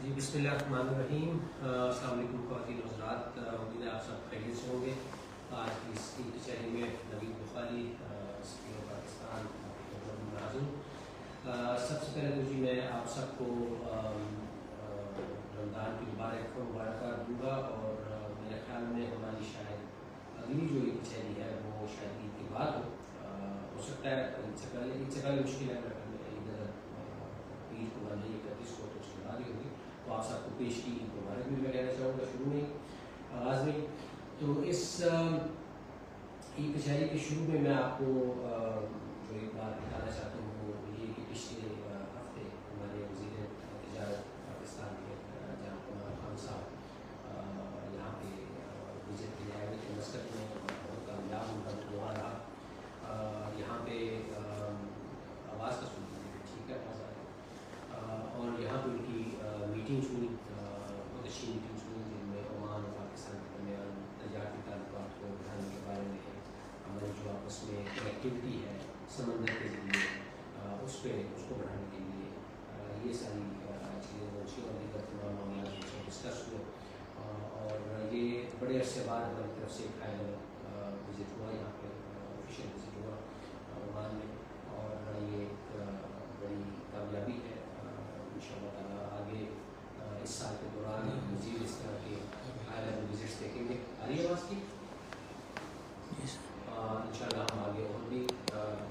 جی بسم اللہ الرحمن الرحیم۔ السلام علیکم خواتین و حضرات، امید ہے آپ سب خیریت سے ہوں گے۔ آج کی اس کی کچہری میں نوید بخاری سفیر پاکستان حاضر ہوں۔ سب سے پہلے تو جی میں آپ سب کو رمضان کی مبارکباد دوں گا، اور میرے خیال میں ہماری شاید اگلی جو یہ کچہری ہے وہ شاید عید کے بعد ہو سکتا ہے عید سے پہلے مشکل ہے، عید کو بند 31 کو تو اس کے بعد ہی ہوگی، تو آپ سب کو پیش کی عید مبارک بھی میں کہنا چاہوں گا شروع میں آغاز میں۔ تو اس عید کچہری کے شروع میں آپ کو جو ایک بات بتانا چاہتا ہوں وہ یہ کہ پچھلے ہفتے ہمارے وزیر تجارت پاکستان کے جناب عمر خان صاحب یہاں پہ وزٹ کے لیے آئے ہوئے تھے مسقط میں، بہت کامیاب ان کا دورہ رہا۔ یہاں پہ آواز کا سنتے ٹھیک ہے آواز آ رہی، اور یہاں پہ ان کی میٹنگس ہوئی، بہت اچھی میٹنگس ہوئی جن میں عمان اور پاکستان کے درمیان تجارتی تعلقات کو بڑھانے کے بارے میں ہماری جو آپس میں کنیکٹیوٹی ہے سمندر کے ذریعے اس کو بڑھانے کے لیے یہ ساری چیزیں پہنچی اور دیگر تمام معاملات جو سے ڈسکس ہوئے، اور یہ بڑے عرصے بعد ہماری طرف سے ایک فائنل وزٹ ہوا، یہاں پہ آفیشیل وزٹ ہوا عمان میں، اور یہ ایک بڑی کامیابی ہے۔ ان شاء اللہ تعالیٰ آگے اس سال کے دوران مزید اس طرح کے ہائی لیول وزٹس دیکھیں گے۔ آ رہی ہے آواز کی؟ ان شاء اللہ ہم آگے اور بھی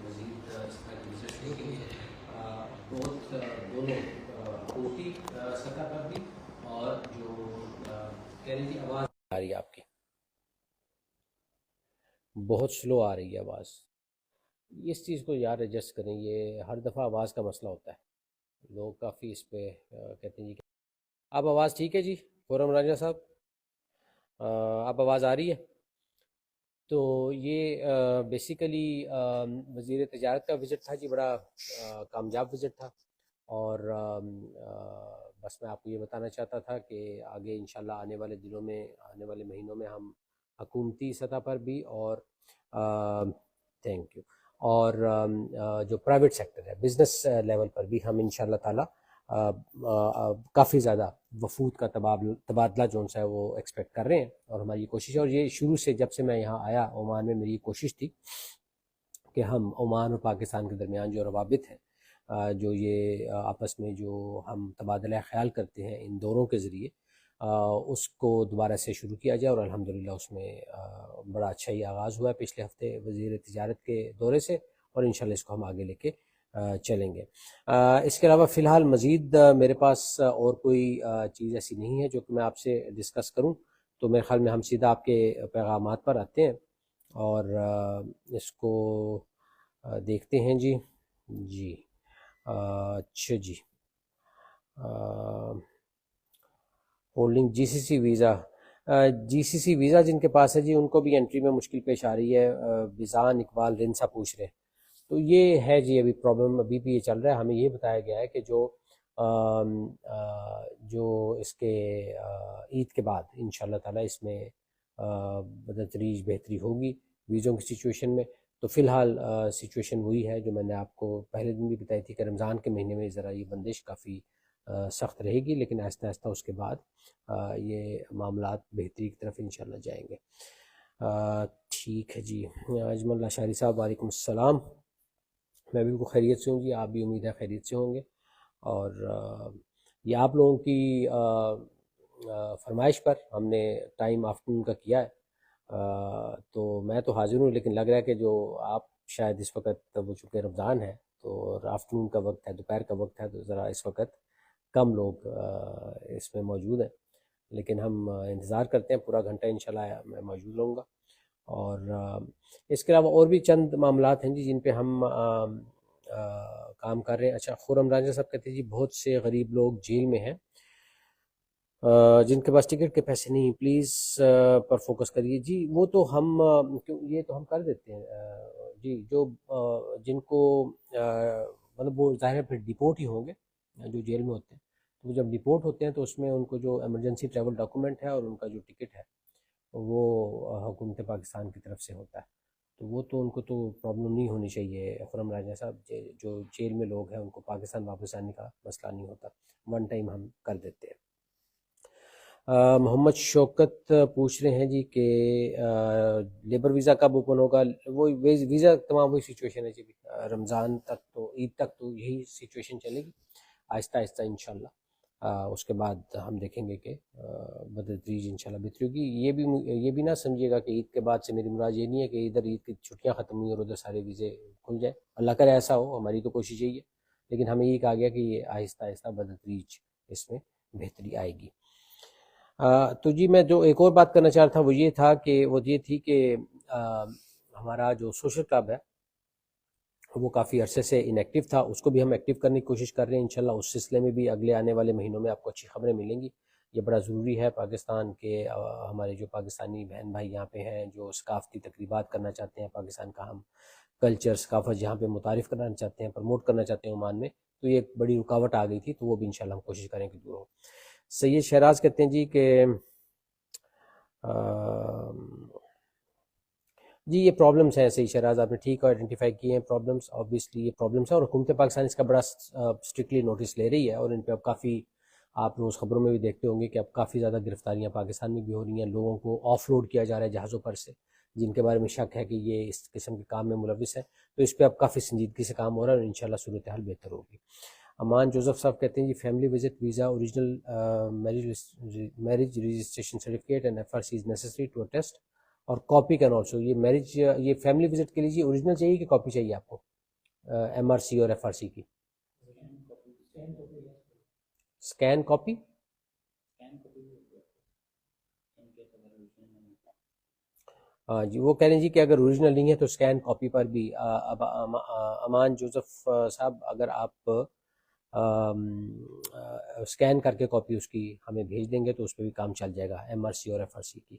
مزید اس طرح کے وزٹس دیکھیں گے، بہت دونوں حکومتی سطح پر بھی، اور جو کہہ رہی تھی آواز آ رہی ہے آپ کی بہت سلو آ رہی ہے آواز، اس چیز کو یار ایڈجسٹ کریں، یہ ہر دفعہ آواز کا مسئلہ ہوتا ہے، لوگ کافی اس پہ کہتے ہیں جی اب آواز ٹھیک ہے جی خرم راجہ صاحب، اب آواز آ رہی ہے؟ تو یہ بیسیکلی وزیر تجارت کا وزٹ تھا جی، بڑا کامیاب وزٹ تھا، اور بس میں آپ کو یہ بتانا چاہتا تھا کہ آگے انشاءاللہ آنے والے دنوں میں آنے والے مہینوں میں ہم حکومتی سطح پر بھی اور تھینک یو اور جو پرائیویٹ سیکٹر ہے بزنس لیول پر بھی ہم انشاءاللہ تعالی کافی زیادہ وفود کا تبادلہ جو ہے وہ ایکسپیکٹ کر رہے ہیں، اور ہماری یہ کوشش ہے، اور یہ شروع سے جب سے میں یہاں آیا عمان میں میری یہ کوشش تھی کہ ہم عمان اور پاکستان کے درمیان جو روابط ہیں، جو یہ آپس میں جو ہم تبادلہ خیال کرتے ہیں ان دوروں کے ذریعے، اس کو دوبارہ سے شروع کیا جائے، اور الحمدللہ اس میں بڑا اچھا ہی آغاز ہوا ہے پچھلے ہفتے وزیر تجارت کے دورے سے، اور انشاءاللہ اس کو ہم آگے لے کے چلیں گے۔ اس کے علاوہ فی الحال مزید میرے پاس اور کوئی چیز ایسی نہیں ہے جو کہ میں آپ سے ڈسکس کروں، تو میرے خیال میں ہم سیدھا آپ کے پیغامات پر آتے ہیں اور اس کو دیکھتے ہیں جی۔ اچھا جی، ہولڈنگ جی سی سی ویزا، جی سی سی ویزا جن کے پاس ہے جی ان کو بھی انٹری میں مشکل پیش آ رہی ہے، بزان اقبال رنسا پوچھ رہے، تو یہ ہے جی ابھی پرابلم، ابھی بھی یہ چل رہا ہے۔ ہمیں یہ بتایا گیا ہے کہ جو اس کے عید کے بعد انشاءاللہ تعالی اس میں بتدریج بہتری ہوگی ویزوں کی سچویشن میں، تو فی الحال سچویشن وہی ہے جو میں نے آپ کو پہلے دن بھی بتائی تھی کہ رمضان کے مہینے میں ذرا یہ بندش کافی سخت رہے گی، لیکن آہستہ آہستہ اس کے بعد یہ معاملات بہتری کی طرف انشاءاللہ جائیں گے۔ ٹھیک ہے جی، اجمل اشاری صاحب وعلیکم السلام، میں بالکل خیریت سے ہوں جی، آپ بھی امید ہے خیریت سے ہوں گے، اور یہ آپ لوگوں کی فرمائش پر ہم نے ٹائم آفٹرنون کا کیا ہے، تو میں تو حاضر ہوں، لیکن لگ رہا ہے کہ جو آپ شاید اس وقت وہ چونکہ رمضان ہے تو آفٹرنون کا وقت ہے، دوپہر کا وقت ہے، تو ذرا اس وقت کم لوگ اس میں موجود ہیں، لیکن ہم انتظار کرتے ہیں، پورا گھنٹہ انشاءاللہ میں موجود رہوں گا۔ اور اس کے علاوہ اور بھی چند معاملات ہیں جی جن پہ ہم کام کر رہے ہیں۔ اچھا، خرم راجہ صاحب کہتے ہیں جی بہت سے غریب لوگ جیل میں ہیں جن کے پاس ٹکٹ کے پیسے نہیں، پلیز پر فوکس کریے جی، وہ تو ہم یہ تو ہم کر دیتے ہیں جی، جو جن کو مطلب وہ ظاہر ہے پھر ڈیپورٹ ہی ہوں گے جو جیل میں ہوتے ہیں، تو جب ڈیپورٹ ہوتے ہیں تو اس میں ان کو جو ایمرجنسی ٹریول ڈاکومنٹ ہے اور ان کا جو ٹکٹ ہے وہ حکومت پاکستان کی طرف سے ہوتا ہے، تو وہ تو ان کو تو پرابلم نہیں ہونی چاہیے خرم راجہ صاحب، جو جیل میں لوگ ہیں ان کو پاکستان واپس آنے کا مسئلہ نہیں ہوتا، ون ٹائم ہم کر دیتے ہیں۔ محمد شوکت پوچھ رہے ہیں جی کہ لیبر ویزا کب اوپن ہوگا. وہ ویزا تمام وہی سچویشن ہے جی، رمضان تک تو، عید تک تو یہی سچویشن چلے گی، آہستہ آہستہ انشاءاللہ. اس کے بعد ہم دیکھیں گے کہ بتدریج انشاءاللہ بہتری ہوگی. یہ بھی نہ سمجھیے گا کہ عید کے بعد سے میری مراد یہ نہیں ہے کہ ادھر عید کی چھٹیاں ختم ہوئی اور ادھر سارے ویزے کھل جائیں. اللہ کرے ایسا ہو، ہماری تو کوشش یہی ہے، لیکن ہمیں یہ کہا گیا کہ یہ آہستہ آہستہ بتدریج اس میں بہتری آئے گی. تو جی میں جو ایک اور بات کرنا چاہ رہا تھا وہ یہ تھی کہ ہمارا جو سوشل کلب ہے وہ کافی عرصے سے انیکٹیو تھا، اس کو بھی ہم ایکٹیو کرنے کی کوشش کر رہے ہیں انشاءاللہ. اس سلسلے میں بھی اگلے آنے والے مہینوں میں آپ کو اچھی خبریں ملیں گی. یہ بڑا ضروری ہے پاکستان کے، ہمارے جو پاکستانی بہن بھائی یہاں پہ ہیں جو ثقافتی تقریبات کرنا چاہتے ہیں، پاکستان کا ہم کلچر ثقافت جہاں پہ متعارف کرنا چاہتے ہیں، پروموٹ کرنا چاہتے ہیں عمان میں، تو یہ ایک بڑی رکاوٹ آ گئی تھی، تو وہ بھی انشاءاللہ ہم کوشش کریں کہ دور ہو. سید شہراز کہتے ہیں جی کہ جی یہ پرابلمس ہیں. صحیح شہراز آپ نے ٹھیک آئیڈینٹیفائی کیے ہیں پرابلمس، آبویسلی یہ پرابلمس ہیں اور حکومت پاکستان اس کا بڑا اسٹرکٹلی نوٹس لے رہی ہے، اور ان پہ اب کافی، آپ روز خبروں میں بھی دیکھتے ہوں گے کہ اب کافی زیادہ گرفتاریاں پاکستان میں بھی ہو رہی ہیں. لوگوں کو آف لوڈ کیا جا رہا ہے جہازوں پر سے جن کے بارے میں شک ہے کہ یہ اس قسم کے کام میں ملوث ہے، تو اس پہ اب کافی سنجیدگی سے کام ہو رہا ہے اور انشاءاللہ صورتحال بہتر ہوگی. امان جوزف صاحب کہتے ہیں جی family visit visa original marriage registration certificate and F R C is necessary to attest اور کاپی کین آلسو. یہ فیملی وزٹ کے لیے اوریجنل چاہیے کہ کاپی چاہیے آپ کو ایم آر سی اور ایف آر سی کی؟ Scan copy. ہاں جی وہ کہہ رہے ہیں جی کہ اگر اوریجنل نہیں ہے تو اسکین کاپی پر بھی. اب امان جوزف صاحب اگر آپ اسکین کر کے کاپی اس کی ہمیں بھیج دیں گے تو اس پہ بھی کام چل جائے گا ایم آر سی اور ایف آر سی کی.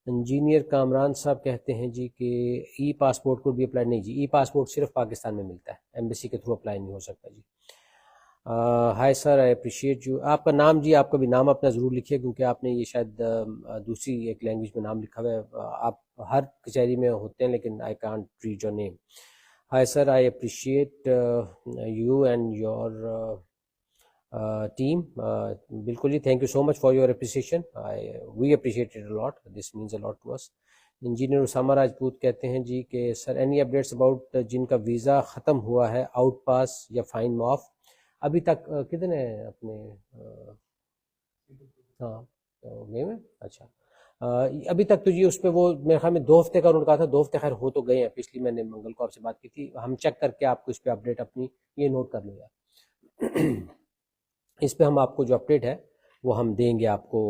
انجینئر کامران صاحب کہتے ہیں جی کہ ای پاسپورٹ کو بھی اپلائی نہیں جی، ای پاسپورٹ صرف پاکستان میں ملتا ہے، ایمبیسی کے تھرو اپلائی نہیں ہو سکتا جی. Hi sir I appreciate you. آپ کا نام جی، آپ کا بھی نام اپنا ضرور لکھیے کیونکہ آپ نے یہ شاید دوسری ایک لینگویج میں نام لکھا ہوا ہے. آپ ہر کچہری میں ہوتے ہیں لیکن I can't read your name. High sir I appreciate you and your team. بالکل جی، thank you so much for your appreciation, we appreciate it a lot, this means a lot to us. Engineer Osama Rajput کہتے ہیں جی کہ سر اینی اپڈیٹس اباؤٹ جن کا visa ختم ہوا ہے، آؤٹ پاس یا فائن معاف ابھی تک کتنے ہیں اپنے؟ ہاں گئے ہوئے، اچھا. ابھی تک تو جی اس پہ وہ میرے خیال میں 2 ہفتے کا انہوں نے کہا تھا، 2 ہفتے خیر ہو تو گئے ہیں. پچھلی میں نے منگل کو آپ سے بات کی تھی، ہم چیک کر کے آپ کو اس پہ اپڈیٹ اپنی یہ نوٹ کر لو یار. اس پہ ہم آپ کو جو اپڈیٹ ہے وہ ہم دیں گے آپ کو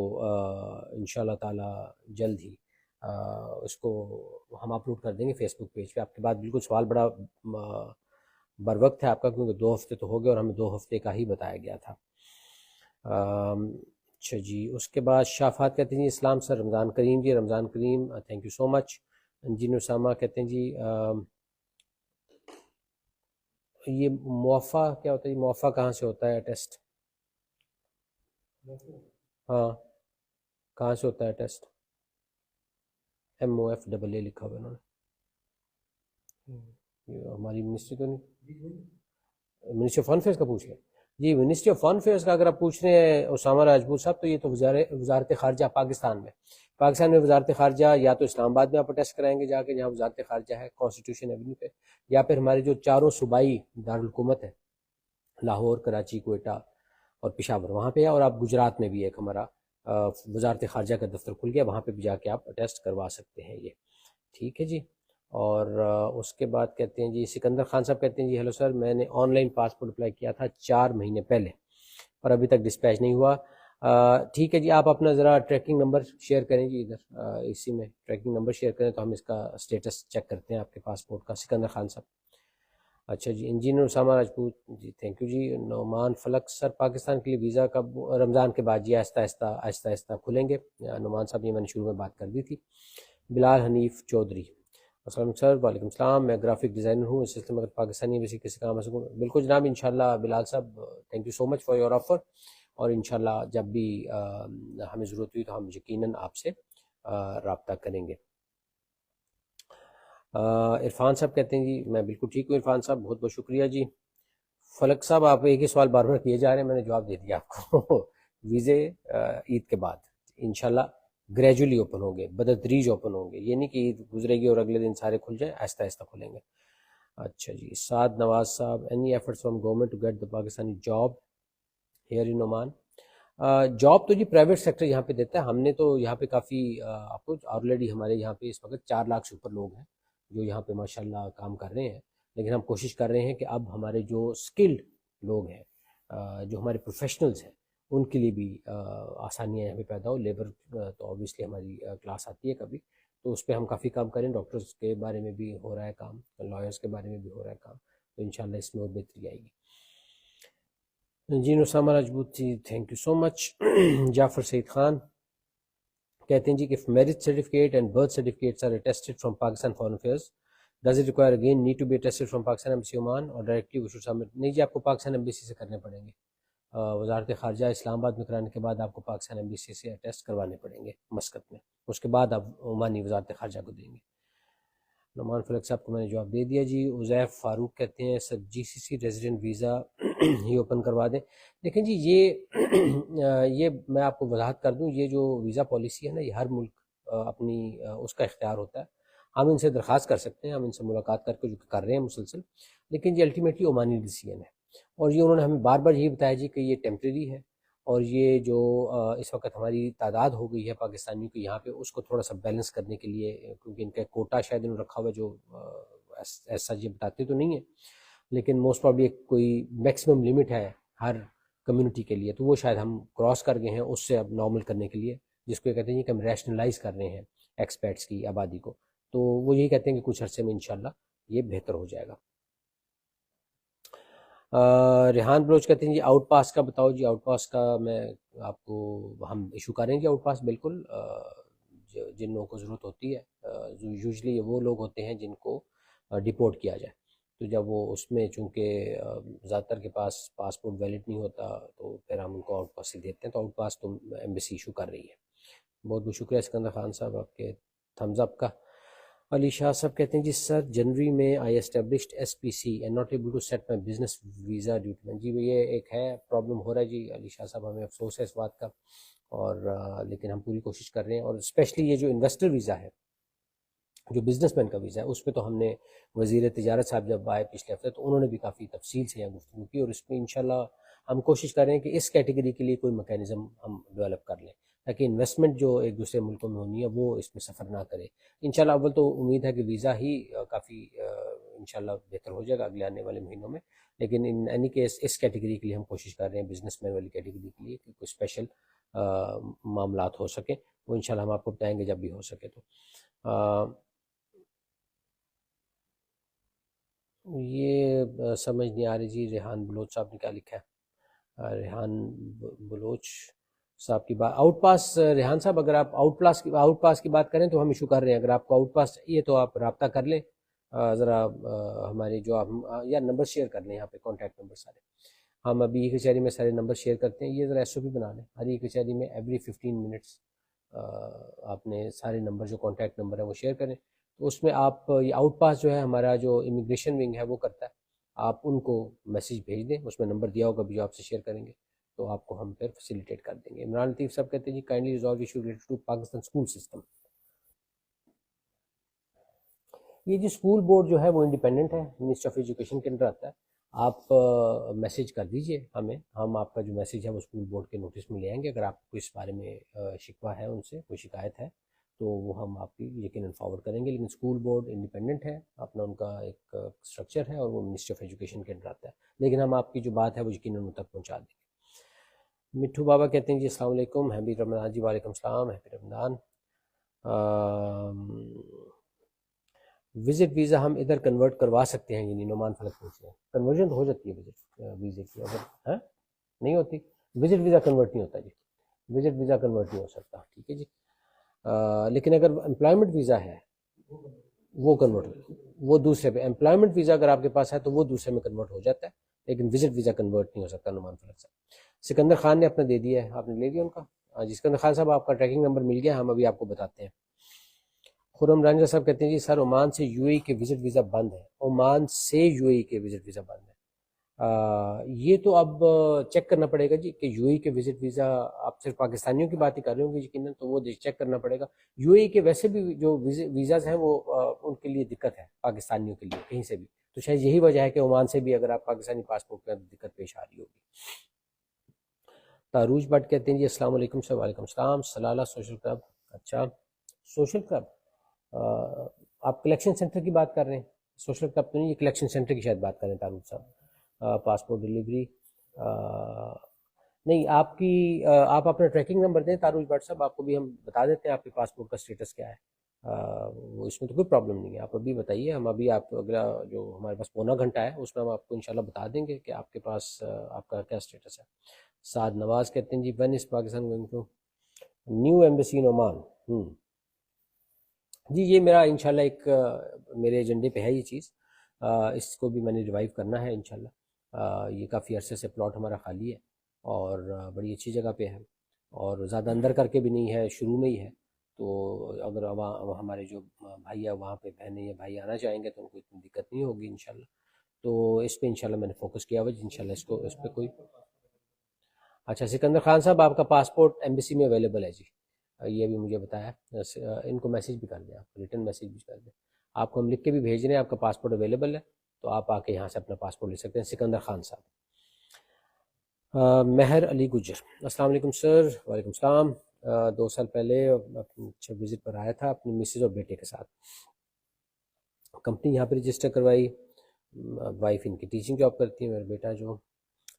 انشاءاللہ تعالی جلد ہی. اس کو ہم اپلوڈ کر دیں گے فیس بک پیج پہ. آپ کے بعد بالکل سوال بڑا بر وقت ہے آپ کا، کیونکہ 2 ہفتے تو ہو گئے اور ہمیں 2 ہفتے کا ہی بتایا گیا تھا. اچھا جی اس کے بعد شافات کہتے ہیں جی اسلام سر، رمضان کریم. جی رمضان کریم، thank you so much. Engineer Osama کہتے ہیں جی یہ موافع کیا ہوتا ہے جی؟ موافع کہاں سے ہوتا ہے ٹیسٹ؟ ہاں کہاں سے ہوتا ہے test? M O F double A لکھا ہوا ہے انہوں نے. یہ ہماری منسٹری تو نہیں، منسٹری آف فارن افیئرس کا پوچھ رہے ہیں جی. منسٹری آف فارن افیئرس کا اگر آپ پوچھ رہے ہیں اسامہ راجپوت صاحب، تو یہ تو وزارت خارجہ پاکستان میں وزارت خارجہ یا تو اسلام آباد میں آپ ٹیسٹ کرائیں گے جا کے جہاں وزارت خارجہ ہے کانسٹیٹیوشن ایونیو پہ، یا پھر ہمارے جو 4 صوبائی دارالحکومت ہے، لاہور، کراچی، کوئٹہ اور پشاور، وہاں پہ ہے. اور آپ گجرات میں بھی ایک ہمارا وزارت خارجہ کا دفتر کھل گیا، وہاں پہ بھی جا کے آپ ٹیسٹ کروا سکتے ہیں یہ. ٹھیک ہے جی. اور اس کے بعد کہتے ہیں جی سکندر خان صاحب کہتے ہیں جی ہیلو سر، میں نے آن لائن پاسپورٹ اپلائی کیا تھا 4 مہینے پہلے پر ابھی تک ڈسپیچ نہیں ہوا. ٹھیک ہے جی، آپ اپنا ذرا ٹریکنگ نمبر شیئر کریں جی، ادھر اسی میں ٹریکنگ نمبر شیئر کریں تو ہم اس کا اسٹیٹس چیک کرتے ہیں آپ کے پاسپورٹ کا. سکندر خان صاحب. اچھا جی engineer Osama Rajput G thank you جی. نعمان فلک سر، پاکستان کے لیے ویزا کب؟ رمضان کے بعد جی، آہستہ آہستہ کھلیں گے. نعمان صاحب یہ میں نے شروع میں بات کر دی تھی. بلال حنیف چودھری، السلام سر. وعلیکم السلام. میں گرافک ڈیزائنر ہوں، اس سلسلے میں اگر پاکستانی ایمبیسی کسی کام آ سکوں. بالکل جناب، انشاءاللہ بلال صاحب thank you so much for your offer, اور انشاءاللہ جب بھی ہمیں ضرورت ہوئی تو ہم یقیناً آپ سے رابطہ کریں گے. عرفان صاحب کہتے ہیں جی میں بالکل ٹھیک ہوں. عرفان صاحب بہت بہت شکریہ جی. فلک صاحب آپ ایک ہی سوال بار بار کیے جا رہے ہیں، میں نے جواب دے دیا آپ کو. ویزے عید کے بعد انشاءاللہ گریجولی اوپن ہوں گے، بدتدریج اوپن ہوں گے، یہ نہیں کہ عید گزرے گی اور اگلے دن سارے کھل جائیں، آہستہ آہستہ کھلیں گے۔ اچھا جی، Saad Nawaz Sahab, any efforts from government to get the Pakistani job here in Oman? Job تو جی پرائیویٹ سیکٹر یہاں پہ دیتا ہے، ہم نے تو یہاں پہ کافی آپ کو آلریڈی ہمارے یہاں پہ اس وقت 4 لاکھ سے اوپر لوگ ہیں جو یہاں پہ ماشاءاللہ کام کر رہے ہیں، لیکن ہم کوشش کر رہے ہیں کہ اب ہمارے جو اسکلڈ لوگ ہیں، جو ہمارے پروفیشنلز ہیں، ان کے لیے بھی آسانیاں یہاں پہ پیدا ہو۔ لیبر تو اوبیسلی ہماری کلاس آتی ہے کبھی، تو اس پہ ہم کافی کام کریں، ڈاکٹرز کے بارے میں بھی ہو رہا ہے کام، لائرس کے بارے میں بھی ہو رہا ہے کام، تو انشاءاللہ اس میں اور بہتری آئے گی۔ جی اسامہ راجپوت جی، thank you so much. Jafar Saeed Khan کہتے ہیں جی کہ marriage certificate and birth certificates are attested from Pakistan foreign affairs, does it require again need to be attested from Pakistan embassy Oman اور ڈائریکٹلی وی شوڈ سبمٹ؟ نہیں جی، آپ کو پاکستان ایمبیسی سے کرنے پڑیں گے، وزارت خارجہ اسلام آباد میں کرانے کے بعد آپ کو پاکستان ایمبیسی سے اٹیسٹ کروانے پڑیں گے مسقط میں، اس کے بعد آپ عمانی وزارت خارجہ کو دیں گے۔ نعمان فلک صاحب کو میں نے جواب دے دیا جی۔ عزیف فاروق کہتے ہیں سر جی سی سی ریزیڈنٹ ویزا ہی اوپن کروا دیں؟ دیکھیں جی، یہ میں آپ کو وضاحت کر دوں، یہ جو ویزا پالیسی ہے نا، یہ ہر ملک اپنی اس کا اختیار ہوتا ہے، ہم ان سے درخواست کر سکتے ہیں، ہم ان سے ملاقات کر کے جو کر رہے ہیں مسلسل، لیکن یہ الٹیمیٹلی عمانی ڈیسیجن ہے، اور یہ انہوں نے ہمیں بار بار یہی بتایا جی کہ یہ ٹیمپریری ہے، اور یہ جو اس وقت ہماری تعداد ہو گئی ہے پاکستانیوں کی یہاں پہ، اس کو تھوڑا سا بیلنس کرنے کے لیے، کیونکہ ان کا کوٹا شاید انہوں نے رکھا ہوا ہے جو ایسا یہ بتاتے تو نہیں ہے، لیکن موسٹ پرابلی کوئی میکسیمم لمٹ ہے ہر کمیونٹی کے لیے، تو وہ شاید ہم کراس کر گئے ہیں اس سے اب نارمل کرنے کے لیے، جس کو یہ کہتے ہیں کہ ہم ریشنلائز کر رہے ہیں ایکسپیٹس کی آبادی کو، تو وہ یہی کہتے ہیں کہ کچھ عرصے میں انشاءاللہ یہ بہتر ہو جائے گا۔ ریحان بلوچ کہتے ہیں جی آؤٹ پاس کا بتاؤ؟ جی آؤٹ پاس کا میں آپ کو ہم ایشو کریں گے آؤٹ پاس بالکل، جن لوگوں کو ضرورت ہوتی ہے، یوزلی وہ لوگ ہوتے ہیں جن کو ڈپورٹ کیا جائے، تو جب وہ اس میں چونکہ زیادہ تر کے پاس پاسپورٹ ویلڈ نہیں ہوتا، تو پھر ہم ان کو آؤٹ پاس ہی دیتے ہیں، تو آؤٹ پاس تو ایمبیسی ایشو کر رہی ہے۔ بہت بہت شکریہ اسکندر خان صاحب آپ کے تھمز اپ کا۔ علی شاہ صاحب کہتے ہیں جی سر جنوری میں I established S P C and not able to set my business visa due to, جی یہ ایک ہے پرابلم ہو رہا ہے جی علی شاہ صاحب، ہمیں افسوس ہے اس بات کا، اور لیکن ہم پوری کوشش کر رہے ہیں، اور اسپیشلی یہ جو انویسٹر ویزا ہے، جو بزنس مین کا ویزا ہے، اس پہ تو ہم نے وزیر تجارت صاحب جب آئے پچھلے ہفتے تو انہوں نے بھی کافی تفصیل سے یہاں گفتگو کی، اور اس میں انشاءاللہ ہم کوشش کر رہے ہیں کہ اس کیٹیگری کے لیے کوئی میکینزم ہم ڈیولپ کر لیں، تاکہ انویسٹمنٹ جو ایک دوسرے ملکوں میں ہونی ہے وہ اس میں سفر نہ کرے۔ انشاءاللہ اول تو امید ہے کہ ویزا ہی کافی انشاءاللہ بہتر ہو جائے گا اگلے آنے والے مہینوں میں، لیکن ان اینی کیس اس کیٹیگری کے لیے ہم کوشش کر رہے ہیں، بزنس مین والی کیٹیگری کے لیے، کہ کوئی اسپیشل معاملات ہو سکیں، وہ انشاءاللہ ہم آپ کو بتائیں گے جب بھی ہو سکے تو۔ یہ سمجھ نہیں آ رہی جی، ریحان بلوچ صاحب نے کیا لکھا ہے؟ ریحان بلوچ صاحب کی بات آؤٹ پاس، ریحان صاحب اگر آپ آؤٹ پاس کی بات کریں تو ہم ایشو کر رہے ہیں، اگر آپ کو آؤٹ پاس چاہیے تو آپ رابطہ کر لیں، ذرا ہمارے جو یا نمبر شیئر کر لیں، یہاں پہ کانٹیکٹ نمبر سارے ہم ابھی ای کچہری میں سارے نمبر شیئر کرتے ہیں، یہ ذرا ایس او پی بنا لیں، ہر ای کچہری میں ایوری 15 منٹس آپ نے سارے نمبر جو کانٹیکٹ نمبر ہیں وہ شیئر کریں، تو اس میں آپ یہ آؤٹ پاس جو ہے ہمارا جو امیگریشن ونگ ہے وہ کرتا ہے، آپ ان کو میسیج بھیج دیں، اس میں نمبر دیا ہوگا بھی جو آپ سے شیئر کریں گے، تو آپ کو ہم پھر فیسیلیٹیٹ کر دیں گے۔ عمران لطیف صاحب کہتے ہیں جی kindly resolve issue related to Pakistan school system. یہ جو اسکول بورڈ جو ہے وہ انڈیپینڈنٹ ہے، منسٹر آف ایجوکیشن کے اندر آتا ہے، آپ میسیج کر دیجئے ہمیں، ہم آپ کا جو میسیج ہے وہ اسکول بورڈ کے نوٹس میں لے آئیں گے، اگر آپ کو اس بارے میں شکوہ ہے ان سے، کوئی شکایت ہے تو وہ ہم آپ کی یقیناً فارورڈ کریں گے، لیکن اسکول بورڈ انڈیپینڈنٹ ہے اپنا، ان کا ایک اسٹرکچر ہے، اور وہ منسٹر آف ایجوکیشن کے اندر آتا ہے، لیکن ہم آپ کی جو بات ہے وہ یقیناً ان تک پہنچا دیں گے۔ مٹھو بابا کہتے ہیں جی السلام علیکم، ہیپی رمضان۔ جی وعلیکم السلام، ہیپی رمضان۔ وزٹ ویزا ہم ادھر کنورٹ کروا سکتے ہیں، یعنی نعمان فلک پوچھ رہے ہیں، کنورژن تو ہو جاتی ہے وزٹ ویزے کی، اگر نہیں ہوتی وزٹ ویزا کنورٹ نہیں ہوتا جی، وزٹ ویزا کنورٹ نہیں ہو سکتا، ٹھیک ہے جی، لیکن اگر امپلائمنٹ ویزا ہے وہ کنورٹ، وہ دوسرے پہ امپلائمنٹ ویزا اگر آپ کے پاس ہے تو وہ دوسرے میں کنورٹ ہو جاتا ہے، لیکن وزٹ ویزا کنورٹ نہیں ہو سکتا نعمان فلک صاحب۔ سکندر خان نے اپنا دے دیا ہے، آپ نے لے لیا ان کا؟ جی سکندر خان صاحب آپ کا ٹریکنگ نمبر مل گیا، ہم ابھی آپ کو بتاتے ہیں۔ خرم رانجا صاحب کہتے ہیں جی سر عمان سے یو اے کے وزٹ ویزا بند ہے، عمان سے یو اے کے وزٹ ویزا بند ہے، یہ تو اب چیک کرنا پڑے گا جی کہ یو اے کے وزٹ ویزا، آپ صرف پاکستانیوں کی بات ہی کر رہے ہوں گے یقیناً، تو وہ چیک کرنا پڑے گا. یو اے کے ویسے بھی جو ویزاز ہیں وہ ان کے لیے دقت ہے پاکستانیوں کے لیے کہیں سے بھی، تو شاید یہی وجہ ہے کہ عمان سے بھی اگر آپ پاکستانی پاسپورٹ پہ دقت پیش آ رہی ہوگی. تاروج بٹ کہتے ہیں جی السلام علیکم سر. وعلیکم السلام. سلالہ سوشل کلب. اچھا سوشل کلب، آپ کلیکشن سینٹر کی بات کر رہے ہیں؟ سوشل کلب تو نہیں، یہ کلیکشن سینٹر کی شاید بات کر رہے ہیں تاروج صاحب. پاسپورٹ ڈلیوری نہیں، آپ کی آپ اپنا ٹریکنگ نمبر دیں تاروج بٹ صاحب، آپ کو بھی ہم بتا دیتے ہیں آپ کے پاسپورٹ کا اسٹیٹس کیا ہے. وہ اس میں تو کوئی پرابلم نہیں ہے، آپ ابھی بتائیے، ہم ابھی آپ اگلا جو ہمارے پاس پونا گھنٹہ ہے اس میں ہم آپ کو انشاءاللہ بتا دیں گے کہ آپ کے پاس آپ کا کیا اسٹیٹس ہے. سعد نواز کہتے ہیں جی when is Pakistan going to new embassy in Oman. جی یہ میرا انشاءاللہ ایک میرے ایجنڈے پہ ہے یہ چیز، اس کو بھی میں نے ریوائیو کرنا ہے انشاءاللہ. یہ کافی عرصے سے پلاٹ ہمارا خالی ہے اور بڑی اچھی جگہ پہ ہے اور زیادہ اندر کر کے بھی نہیں ہے، شروع میں ہی ہے. تو اگر ہمارے جو بھائی ہے وہاں پہ بہنیں یا بھائی آنا چاہیں گے تو ان کو اتنی دقت نہیں ہوگی انشاءاللہ. تو اس پہ انشاءاللہ میں نے فوکس کیا ہوا انشاءاللہ اس پہ کوئی. اچھا سکندر خان صاحب آپ کا پاسپورٹ ایمبیسی میں اویلیبل ہے جی، یہ بھی مجھے بتایا. ان کو میسیج بھی کر دیں، آپ ریٹن میسیج بھی کر دیں. آپ کو ہم لکھ کے بھی بھیج رہے ہیں آپ کا پاسپورٹ اویلیبل ہے، تو آپ آ کے یہاں سے اپنا پاسپورٹ لے سکتے ہیں. سکندر خان صاحب. مہر علی گجر السلام علیکم سر. وعلیکم السلام. 2 سال پہلے وزٹ پر آیا تھا اپنی مسز اور بیٹے کے ساتھ. کمپنی یہاں پہ رجسٹر کروائی. وائف ان کی ٹیچنگ جاب کرتی ہے، میرا بیٹا جو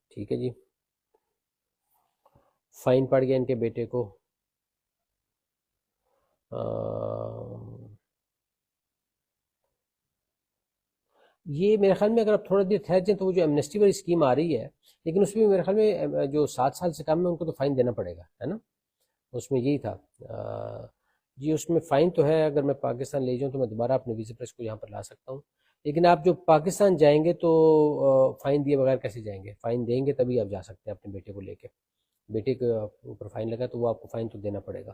ٹھیک ہے جی. فائن پڑ گیا ان کے بیٹے کو. یہ میرے خیال میں اگر آپ تھوڑا دیر ٹھہر جائیں تو وہ جو ایمنسٹی والی اسکیم آ رہی ہے، لیکن اس میں میرے خیال میں جو 7 سال سے کم ہے ان کو تو فائن دینا پڑے گا، ہے نا؟ اس میں یہی تھا. جی اس میں فائن تو ہے، اگر میں پاکستان لے جاؤں تو میں دوبارہ اپنے ویزے پر اس کو یہاں پر لا سکتا ہوں، لیکن آپ جو پاکستان جائیں گے تو فائن دیے بغیر کیسے جائیں گے؟ فائن دیں گے تبھی آپ جا سکتے ہیں اپنے بیٹے کو لے کے. بیٹے کے اوپر فائن لگا تو وہ آپ کو فائن تو دینا پڑے گا.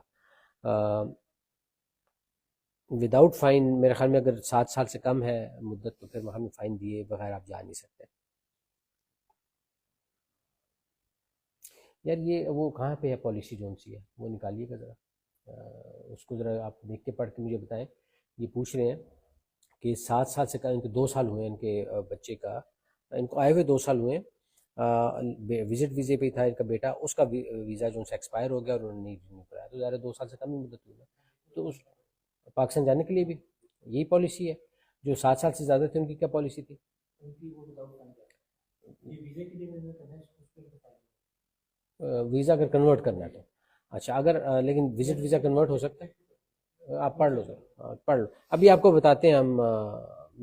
وداؤٹ فائن میرے خیال میں اگر 7 سال سے کم ہے مدت تو پھر ہمیں فائن دیے بغیر آپ جا نہیں سکتے. یار یہ وہ کہاں پہ ہے پالیسی جون سی ہے وہ نکالیے گا ذرا، اس کو ذرا آپ دیکھ کے پڑھ کے مجھے بتائیں. یہ پوچھ رہے ہیں کہ 7 سال سے کم، ان کے 2 سال ہوئے ہیں ان کے بچے کا، ان کو آئے ہوئے 2 سال ہوئے ہیں. وزٹ ویزے پہ تھا ان کا بیٹا، اس کا ویزا جو ان سے ایکسپائر ہو گیا اور انہوں نے نہیں رینیو کرایا، تو ظاہر 2 سال سے کم ہی مدت ہوئی ہے. تو اس پاکستان جانے کے لیے بھی یہی پالیسی ہے. جو 7 سال سے زیادہ تھے ان کی کیا پالیسی تھی؟ ویزا اگر کنورٹ کرنا ہے تو اچھا، اگر لیکن وزٹ ویزا کنورٹ ہو سکتا ہے. آپ پڑھ لو سر، پڑھ لو. ابھی آپ کو بتاتے ہیں ہم.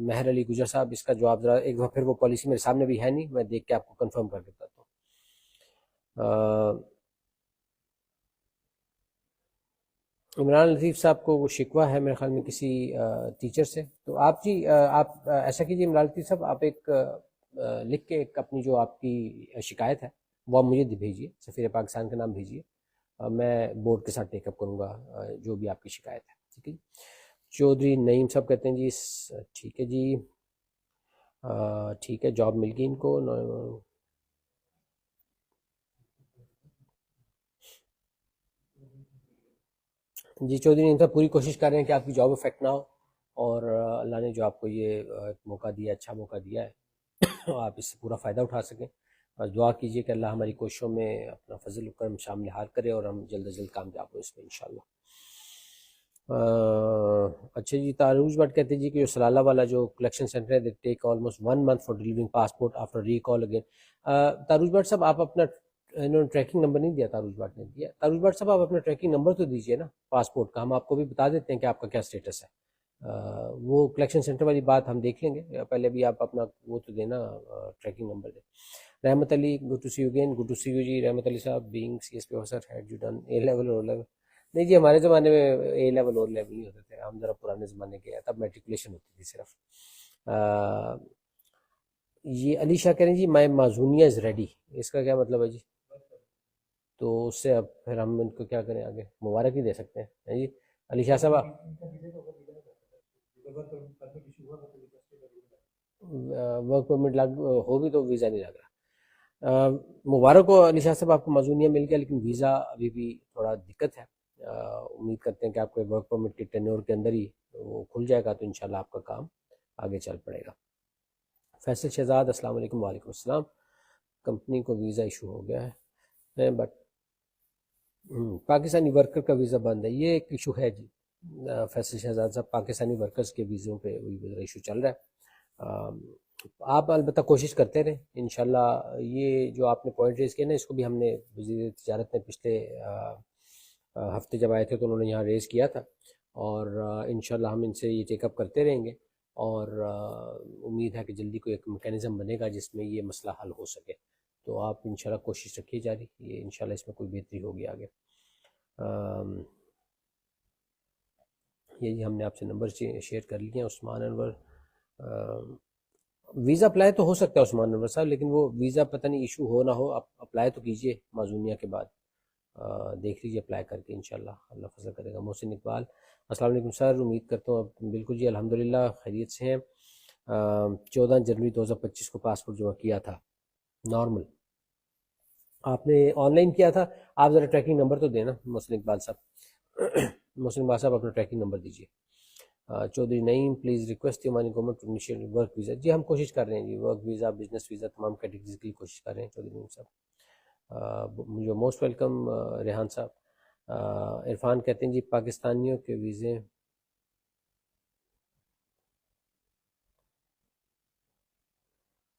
مہر علی گجر صاحب اس کا جواب ذرا ایک بار پھر، وہ پالیسی میرے سامنے بھی ہے نہیں، میں دیکھ کے آپ کو کنفرم کر کے بتاتا ہوں. عمران لطیف صاحب کو وہ شکوہ ہے میرے خیال میں کسی ٹیچر سے، تو آپ جی آپ ایسا کیجیے عمران لطیف صاحب، آپ ایک لکھ کے ایک اپنی جو آپ کی شکایت ہے وہ آپ مجھے بھیجیے، سفیر پاکستان کا نام بھیجیے، میں بورڈ کے ساتھ ٹیک اپ کروں گا جو بھی آپ کی شکایت ہے. ٹھیک ہے جی. چودھری نعیم صاحب کہتے ہیں جی ٹھیک ہے جی، ٹھیک ہے جاب مل گئی ان کو. جی چودھری نعیم صاحب پوری کوشش کر رہے ہیں کہ آپ کی جاب افیکٹ نہ ہو، اور اللہ نے جو آپ کو یہ موقع دیا، اچھا موقع دیا ہے، آپ اس سے پورا فائدہ اٹھا سکیں. بس دعا کیجیے کہ اللہ ہماری کوششوں میں اپنا فضل و کرم شامل حال کرے اور ہم جلد از جلد کامیاب ہو اس میں انشاءاللہ. اچھا جی. تاروج بٹ کہتے ہیں جی کہ جو سلالہ والا جو کلیکشن سینٹر ہے، they take almost 1 month for delivering passport after recall again. تاروج بٹ صاحب آپ اپنا انہوں نے ٹریکنگ نمبر نہیں دیا، تاروج بٹ نے دیا. تاروج بٹ صاحب آپ اپنا ٹریکنگ نمبر تو دیجیے نا پاسپورٹ کا، ہم آپ کو بھی بتا دیتے ہیں کہ آپ کا کیا اسٹیٹس ہے. وہ کلیکشن سینٹر والی بات ہم دیکھ لیں گے، پہلے بھی آپ اپنا وہ تو دینا ٹریکنگ نمبر دیں. Rehmat Ali good to see you again. Good to see you جی Rehmat Ali sahab. Being C S P officer head you done A level اور لیول؟ نہیں جی ہمارے زمانے میں اے لیول اور لیول نہیں ہوتے تھے، ہم ذرا پرانے زمانے کے ہیں، تب میٹریکولیشن ہوتی تھی صرف. یہ علی شاہ کہہ رہے ہیں جی مائی مازونیا از ریڈی، اس کا کیا مطلب ہے جی؟ تو اس سے اب پھر ہم ان کو کیا کریں، آگے مبارک ہی دے سکتے ہیں جی. علی شاہ صاحب ورک پرمٹ ہو بھی تو ویزا نہیں لگ رہا۔ مبارک ہو علی شاہ صاحب، آپ کو موزونیا مل گیا، لیکن ویزا ابھی بھی تھوڑا دقت ہے۔ امید کرتے ہیں کہ آپ کے ورک پرمٹ کے ٹینیور کے اندر ہی وہ کھل جائے گا تو انشاءاللہ آپ کا کام آگے چل پڑے گا۔ فیصل شہزاد السلام علیکم۔ وعلیکم السلام۔ کمپنی کو ویزا ایشو ہو گیا ہے بٹ پاکستانی ورکر کا ویزا بند ہے، یہ ایک ایشو ہے جی فیصل شہزاد صاحب، پاکستانی ورکرز کے ویزوں پہ وہی ایشو چل رہا ہے۔ آپ البتہ کوشش کرتے رہیں انشاءاللہ۔ یہ جو آپ نے پوائنٹ ریز کیا نا، اس کو بھی ہم نے وزیر تجارت نے پچھلے ہفتے جب آئے تھے تو انہوں نے یہاں ریز کیا تھا، اور انشاءاللہ ہم ان سے یہ چیک اپ کرتے رہیں گے، اور امید ہے کہ جلدی کوئی ایک میکینزم بنے گا جس میں یہ مسئلہ حل ہو سکے۔ تو آپ انشاءاللہ کوشش رکھیے جاری، یہ انشاءاللہ اس میں کوئی بہتری ہوگی آگے۔ یہ ہم نے آپ سے نمبر شیئر کر لیے ہیں۔ عثمان انور، ویزا اپلائی تو ہو سکتا ہے عثمان انور صاحب، لیکن وہ ویزا پتہ نہیں ایشو ہو نہ ہو، آپ اپلائی تو کیجئے معزونیہ کے بعد، دیکھ لیجیے اپلائی کر کے، انشاءاللہ اللہ فضل کرے گا۔ محسن اقبال السلام علیکم سر، امید کرتا ہوں آپ بالکل جی الحمدللہ خیریت سے ہیں۔ 14 جنوری 2025 کو پاسپورٹ جمع کیا تھا نارمل، آپ نے آن لائن کیا تھا؟ آپ ذرا ٹریکنگ نمبر تو دینا محسن اقبال صاحب۔ محسن اقبال صاحب اپنا ٹریکنگ نمبر دیجیے۔ چودھری نعیم پلیز ریکویسٹ ہماری government to initiate work visa, جی ہم کوشش کر رہے ہیں جی، ورک ویزا بزنس ویزا تمام کیٹیگریز کے لیے کوشش کر رہے ہیں چودھری نعیم صاحب۔ مجھے موسٹ ویلکم ریحان صاحب۔ عرفان کہتے ہیں جی پاکستانیوں کے ویزے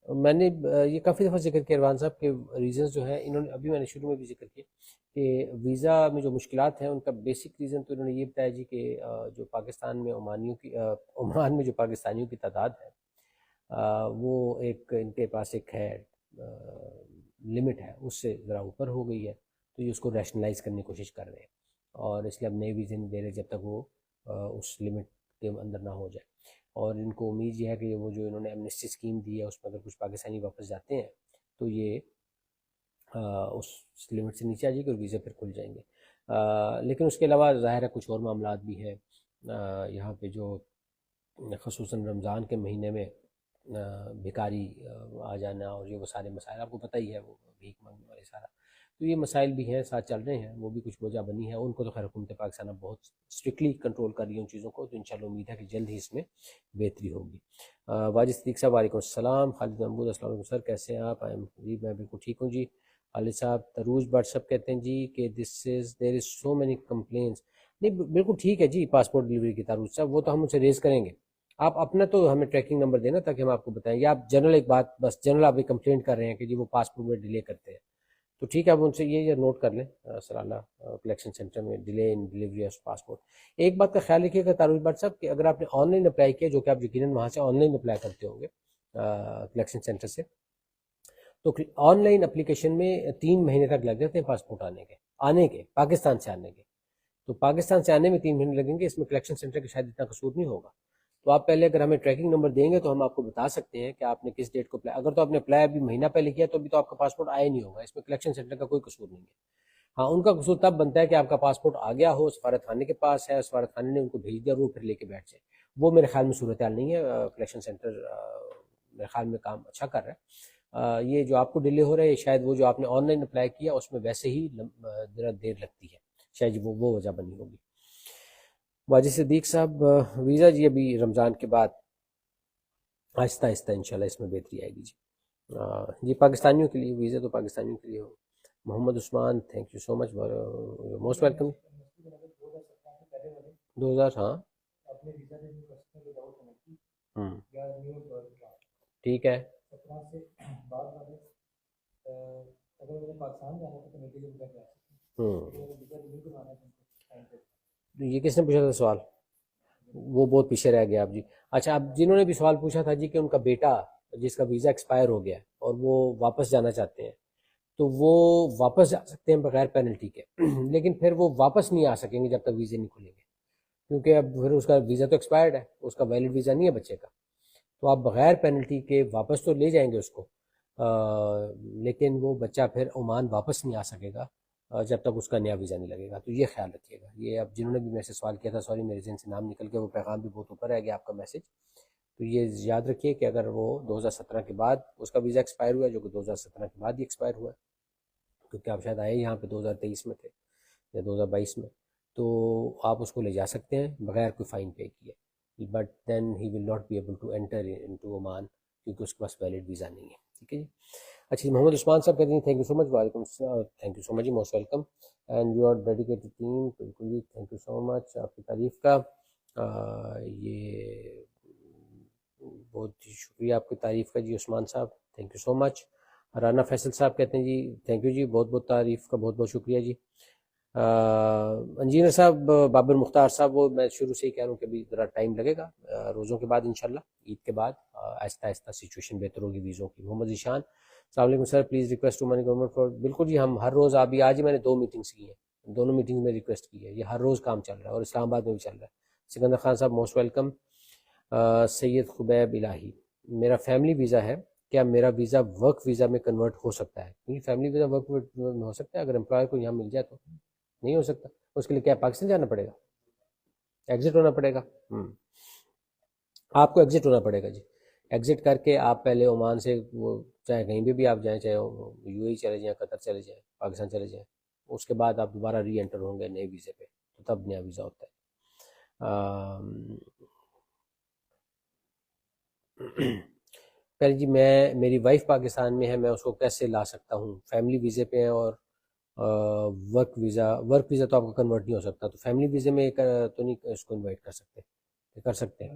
میں نے یہ کافی دفعہ ذکر کیا عرفان صاحب کے ریزنز جو ہیں، انہوں نے ابھی میں نے شروع میں بھی ذکر کیا کہ ویزا میں جو مشکلات ہیں ان کا بیسک ریزن تو انہوں نے یہ بتایا جی کہ جو پاکستان میں عمانیوں کی عمان میں جو پاکستانیوں کی تعداد ہے وہ ایک ان کے پاس ایک ہے لمٹ ہے، اس سے ذرا اوپر ہو گئی ہے، تو یہ اس کو ریشنلائز کرنے کی کوشش کر رہے ہیں، اور اس لیے اب نئے ویزے نہیں دے رہے جب تک وہ اس لمٹ کے اندر نہ ہو جائے۔ اور ان کو امید یہ ہے کہ وہ جو انہوں نے ایمنسٹی اسکیم دی ہے اس میں اگر کچھ پاکستانی واپس جاتے ہیں تو یہ اس لمٹ سے نیچے آ جائے گی اور ویزے پھر کھل جائیں گے۔ لیکن اس کے علاوہ ظاہر ہے کچھ اور معاملات بھی ہیں یہاں پہ، جو خصوصاً رمضان کے مہینے میں بھکاری آ جانا اور یہ وہ سارے مسائل آپ کو پتہ ہی ہے، وہ بھیک مانگنے والے سارا، تو یہ مسائل بھی ہیں ساتھ چل رہے ہیں، وہ بھی کچھ وجہ بنی ہے ان کو، تو خیر حکومت پاکستان اب بہت اسٹرکٹلی کنٹرول کر رہی ہے ان چیزوں کو، تو انشاءاللہ امید ہے کہ جلد ہی اس میں بہتری ہوگی۔ واجد صدیق صاحب وعلیکم السلام۔ خالد محمود السلام علیکم سر، کیسے ہیں آپ؟ جی میں بالکل ٹھیک ہوں جی۔ خالد صاحب تروج بٹ صاحب کہتے ہیں جی کہ دیر از سو مینی کمپلینس، نہیں بالکل ٹھیک ہے جی پاسپورٹ ڈلیوری کی تروج صاحب، وہ تو ہم اسے ریز کریں گے، آپ اپنا تو ہمیں ٹریکنگ نمبر دینا تاکہ ہم آپ کو بتائیں، یا آپ جنرل ایک بات بس جنرل آپ ایک کمپلینٹ کر رہے ہیں کہ جی وہ پاسپورٹ میں ڈیلے کرتے ہیں، تو ٹھیک ہے آپ ان سے یہ نوٹ کر لیں سلالہ کلیکشن سینٹر میں delay in delivery of passport. ایک بات کا خیال رکھیے گا تاروج بٹ صاحب کہ اگر آپ نے آن لائن اپلائی کیا، جو کہ آپ یقیناً وہاں سے آن لائن اپلائی کرتے ہوں گے کلیکشن سینٹر سے، تو آن لائن اپلیکیشن میں 3 مہینے تک لگ جاتے ہیں پاسپورٹ آنے کے پاکستان سے آنے کے، تو پاکستان سے آنے میں 3 مہینے لگیں گے، اس میں کلیکشن سینٹر کا شاید اتنا قصور نہیں ہوگا، تو آپ پہلے اگر ہمیں ٹریکنگ نمبر دیں گے تو ہم آپ کو بتا سکتے ہیں کہ آپ نے کس ڈیٹ کو اپلائی، اگر تو آپ نے اپلائی ابھی مہینہ پہلے کیا تو ابھی تو آپ کا پاسپورٹ آیا نہیں ہوگا، اس میں کلیکشن سینٹر کا کوئی قصور نہیں ہے۔ ہاں ان کا قصور تب بنتا ہے کہ آپ کا پاسپورٹ آ گیا ہو، سفارت خانے کے پاس ہے، سفارت خانے نے ان کو بھیج دیا اور وہ پھر لے کے بیٹھ جائے، وہ میرے خیال میں صورتحال نہیں ہے، کلیکشن سینٹر میرے خیال میں کام اچھا کر رہا ہے۔ یہ جو آپ کو ڈیلے ہو رہا ہے شاید وہ جو آپ نے آن لائن اپلائی کیا اس میں ویسے ہی ذرا دیر لگتی ہے، شاید وہ وجہ بنی ہوگی۔ واجد صدیق صاحب ویزا جی ابھی رمضان کے بعد آہستہ آہستہ انشاءاللہ اس میں بہتری آئے گی جی۔ جی پاکستانیوں کے لیے ویزا تو پاکستانیوں کے لیے ہو۔ Muhammad Usman thank you so much, most welcome. 2000 ہاں ٹھیک ہے۔ یہ کس نے پوچھا تھا سوال؟ وہ بہت پیچھے رہ گیا آپ جی۔ اچھا اب جنہوں نے بھی سوال پوچھا تھا جی کہ ان کا بیٹا جس کا ویزا ایکسپائر ہو گیا اور وہ واپس جانا چاہتے ہیں تو وہ واپس جا سکتے ہیں بغیر پینلٹی کے، لیکن پھر وہ واپس نہیں آ سکیں گے جب تک ویزے نہیں کھلیں گے، کیونکہ اب پھر اس کا ویزا تو ایکسپائرڈ ہے، اس کا ویلڈ ویزا نہیں ہے بچے کا، تو آپ بغیر پینلٹی کے واپس تو لے جائیں گے اس کو، لیکن وہ بچہ پھر عمان واپس نہیں آ سکے گا جب تک اس کا نیا ویزا نہیں لگے گا، تو یہ خیال رکھیے گا۔ یہ اب جنہوں نے بھی میرے سے سوال کیا تھا، سوری میرے ذہن سے نام نکل گیا، وہ پیغام بھی بہت اوپر ہے گیا آپ کا میسج، تو یہ یاد رکھیے کہ اگر وہ 2017 کے بعد اس کا ویزا ایکسپائر ہوا ہے، جو کہ 2017 کے بعد ہی ایکسپائر ہوا ہے، کیونکہ آپ شاید آئے یہاں پہ 2023 میں تھے یا 2022 میں، تو آپ اس کو لے جا سکتے ہیں بغیر کوئی فائن پے کیے، but then he will not be able to enter into Oman, کیونکہ اس کے پاس ویلڈ ویزا نہیں ہے. ٹھیک ہے جی. اچھا جی، محمد عثمان صاحب کہتے ہیں تھینک یو سو مچ. وعلیکم السلام، تھینک یو سو مچ جی، most welcome. And you are dedicated team. بالکل جی، تھینک یو سو مچ آپ کی تعریف کا. یہ بہت شکریہ آپ کی تعریف کا جی عثمان صاحب، تھینک یو سو مچ. رانا فیصل صاحب کہتے ہیں جی تھینک یو جی، بہت بہت تعریف کا بہت بہت شکریہ جی. انجینئر صاحب بابر مختار صاحب، وہ میں شروع سے ہی کہہ رہا ہوں کہ ابھی ذرا ٹائم لگے گا، روزوں کے بعد انشاءاللہ، عید کے بعد آہستہ آہستہ سچویشن بہتر ہوگی ویزوں کی. محمد ذیشان، السلام علیکم sir, please request to money government for. بالکل جی، ہم ہر روز، ابھی آج ہی میں نے 2 میٹنگس کی ہیں، دونوں میٹنگز میں ریکویسٹ کی ہے، یہ ہر روز کام چل رہا ہے اور اسلام آباد میں بھی چل رہا ہے. سکندر خان صاحب موسٹ ویلکم. سید خبیب الہی، میرا فیملی ویزا ہے، کیا میرا ویزا ورک ویزا میں کنورٹ ہو سکتا ہے؟ کیونکہ فیملی ویزا ورک میں ہو سکتا ہے، اگر امپلائر کو یہاں مل جائے تو نہیں ہو سکتا. اس کے لیے کیا پاکستان جانا پڑے گا، ایگزٹ ہونا پڑے گا؟ آپ کو ایگزٹ ہونا پڑے گا جی. ایگزٹ کر کے آپ پہلے عمان سے، وہ چاہے کہیں بھی آپ جائیں، چاہے یو اے چلے جائیں، قطر چلے جائیں، پاکستان چلے جائیں، اس کے بعد آپ دوبارہ ری انٹر ہوں گے نئے ویزے پہ، تو تب نیا ویزا ہوتا ہے. پہلے جی، میری وائف پاکستان میں ہے، میں اس کو کیسے لا سکتا ہوں؟ فیملی ویزے پہ ہیں اور ورک ویزا تو آپ کا کنورٹ نہیں ہو سکتا، تو فیملی ویزے میں تو نہیں اس کو انوائٹ کر سکتے. کر سکتے ہیں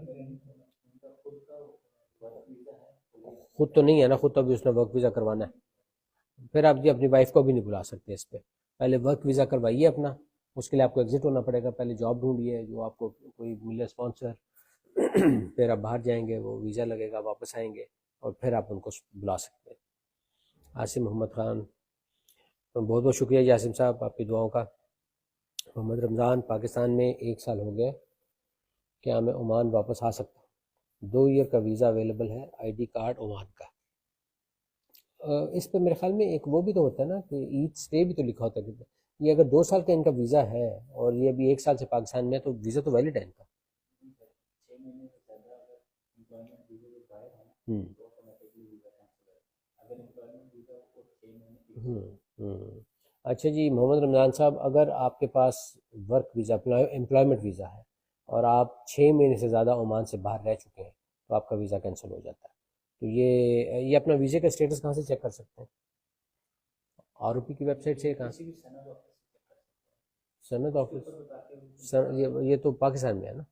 خود تو نہیں ہے نا، خود تو ابھی اس نے ورک ویزا کروانا ہے. پھر آپ جی اپنی وائف کو بھی نہیں بلا سکتے اس پہ. پہلے ورک ویزا کروائیے اپنا، اس کے لیے آپ کو ایگزٹ ہونا پڑے گا. پہلے جاب ڈھونڈیے جو آپ کو کوئی ملے اسپانسر، پھر آپ باہر جائیں گے، وہ ویزا لگے گا، واپس آئیں گے، اور پھر آپ ان کو بلا سکتے ہیں. عاصم محمد خان، بہت بہت شکریہ جی عاصم صاحب آپ کی دعاؤں کا. محمد رمضان، پاکستان میں 1 سال ہو گیا، کیا میں عمان واپس آ سکتا ہوں؟ 2 ایئر کا ویزا اویلیبل ہے، آئی ڈی کارڈ عمان کا. اس پہ میرے خیال میں ایک وہ بھی تو ہوتا ہے نا کہ ایچ اسٹے بھی تو لکھا ہوتا ہے کہ یہ اگر 2 سال کا ان کا ویزا ہے اور یہ ابھی 1 سال سے پاکستان میں ہے، تو ویزا تو ویلڈ ہے ان کا. ہوں اچھا جی، محمد رمضان صاحب، اگر آپ کے پاس ورک ویزا، امپلائمنٹ ویزا ہے، اور آپ 6 مہینے سے زیادہ عمان سے باہر رہ چکے ہیں، تو آپ کا ویزا کینسل ہو جاتا ہے. تو یہ اپنا ویزے کا اسٹیٹس کہاں سے چیک کر سکتے ہیں؟ آر او پی کی ویب سائٹ سے؟ کہاں سے؟ سند آفس، یہ تو پاکستان میں ہے نا.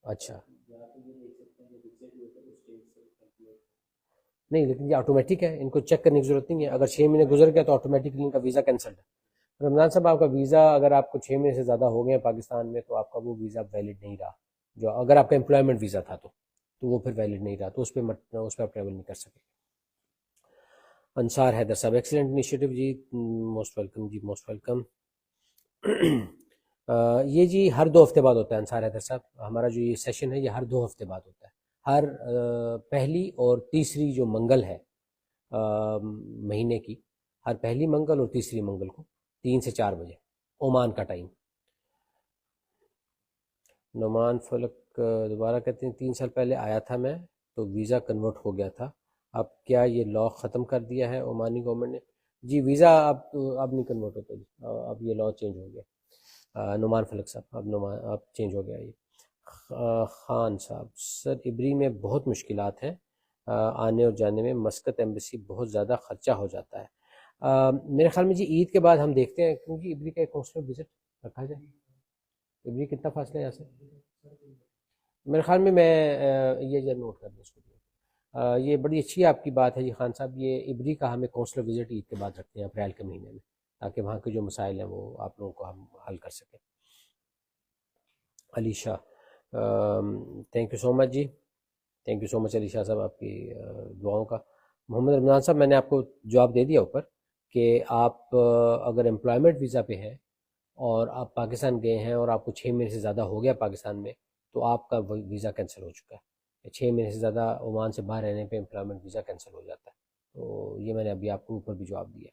اچھا، نہیں لیکن یہ آٹومیٹک ہے، ان کو چیک کرنے کی ضرورت نہیں ہے. اگر 6 مہینے گزر گیا تو آٹومیٹکلی ان کا ویزا کینسلڈ ہے. رمضان صاحب، آپ کا ویزا اگر آپ کو 6 مہینے سے زیادہ ہو گئے ہیں پاکستان میں، تو آپ کا وہ ویزا ویلڈ نہیں رہا. جو اگر آپ کا امپلائمنٹ ویزا تھا تو وہ پھر ویلڈ نہیں رہا، تو اس پہ آپ ٹریول نہیں کر سکے. انصار حیدر صاحب، ایکسلنٹ انیشیٹو جی، موسٹ ویلکم جی، موسٹ ویلکم. یہ جی ہر 2 ہفتے بعد ہوتا ہے انصار حیدر صاحب، ہمارا جو یہ سیشن ہے یہ ہر 2 ہفتے بعد ہوتا ہے. ہر پہلی اور تیسری جو منگل ہے مہینے کی، ہر پہلی منگل اور تیسری منگل کو 3 سے 4 بجے عمان کا ٹائم. نعمان فلک دوبارہ کہتے ہیں 3 سال پہلے آیا تھا میں، تو ویزا کنورٹ ہو گیا تھا، اب کیا یہ لا ختم کر دیا ہے عمانی گورنمنٹ نے؟ جی ویزا اب نہیں کنورٹ ہوتا جی، اب یہ لا چینج ہو گیا. نعمان فلک صاحب، اب چینج ہو گیا یہ. خان صاحب، سر ابری میں بہت مشکلات ہیں، آنے اور جانے میں مسقط ایمبیسی بہت زیادہ خرچہ ہو جاتا ہے. میرے خیال میں جی عید کے بعد ہم دیکھتے ہیں، کیونکہ ابری کا ایک کونسلر وزٹ رکھا جائے. ابری کتنا فاصلہ ہے یہاں سے؟ میرے خیال میں یہ جو نوٹ کر دیں اس کو. یہ بڑی اچھی آپ کی بات ہے جی خان صاحب، یہ ابری کا ہمیں کونسلر وزٹ عید کے بعد رکھتے ہیں اپریل کے مہینے میں، تاکہ وہاں کے جو مسائل ہیں وہ آپ لوگوں کو ہم حل کر سکیں. Ali Shah, thank you so much جی، thank you so much Ali Shah sahab آپ کی دعاؤں کا. محمد رمضان صاحب، میں نے آپ کو جواب دے دیا اوپر کہ آپ اگر امپلائمنٹ ویزا پہ ہیں اور آپ پاکستان گئے ہیں اور آپ کو 6 مہینے سے زیادہ ہو گیا پاکستان میں، تو آپ کا ویزا کینسل ہو چکا ہے. 6 مہینے سے زیادہ عمان سے باہر رہنے پہ امپلائمنٹ ویزا کینسل ہو جاتا ہے. تو یہ میں نے ابھی آپ کو اوپر بھی جواب دیا.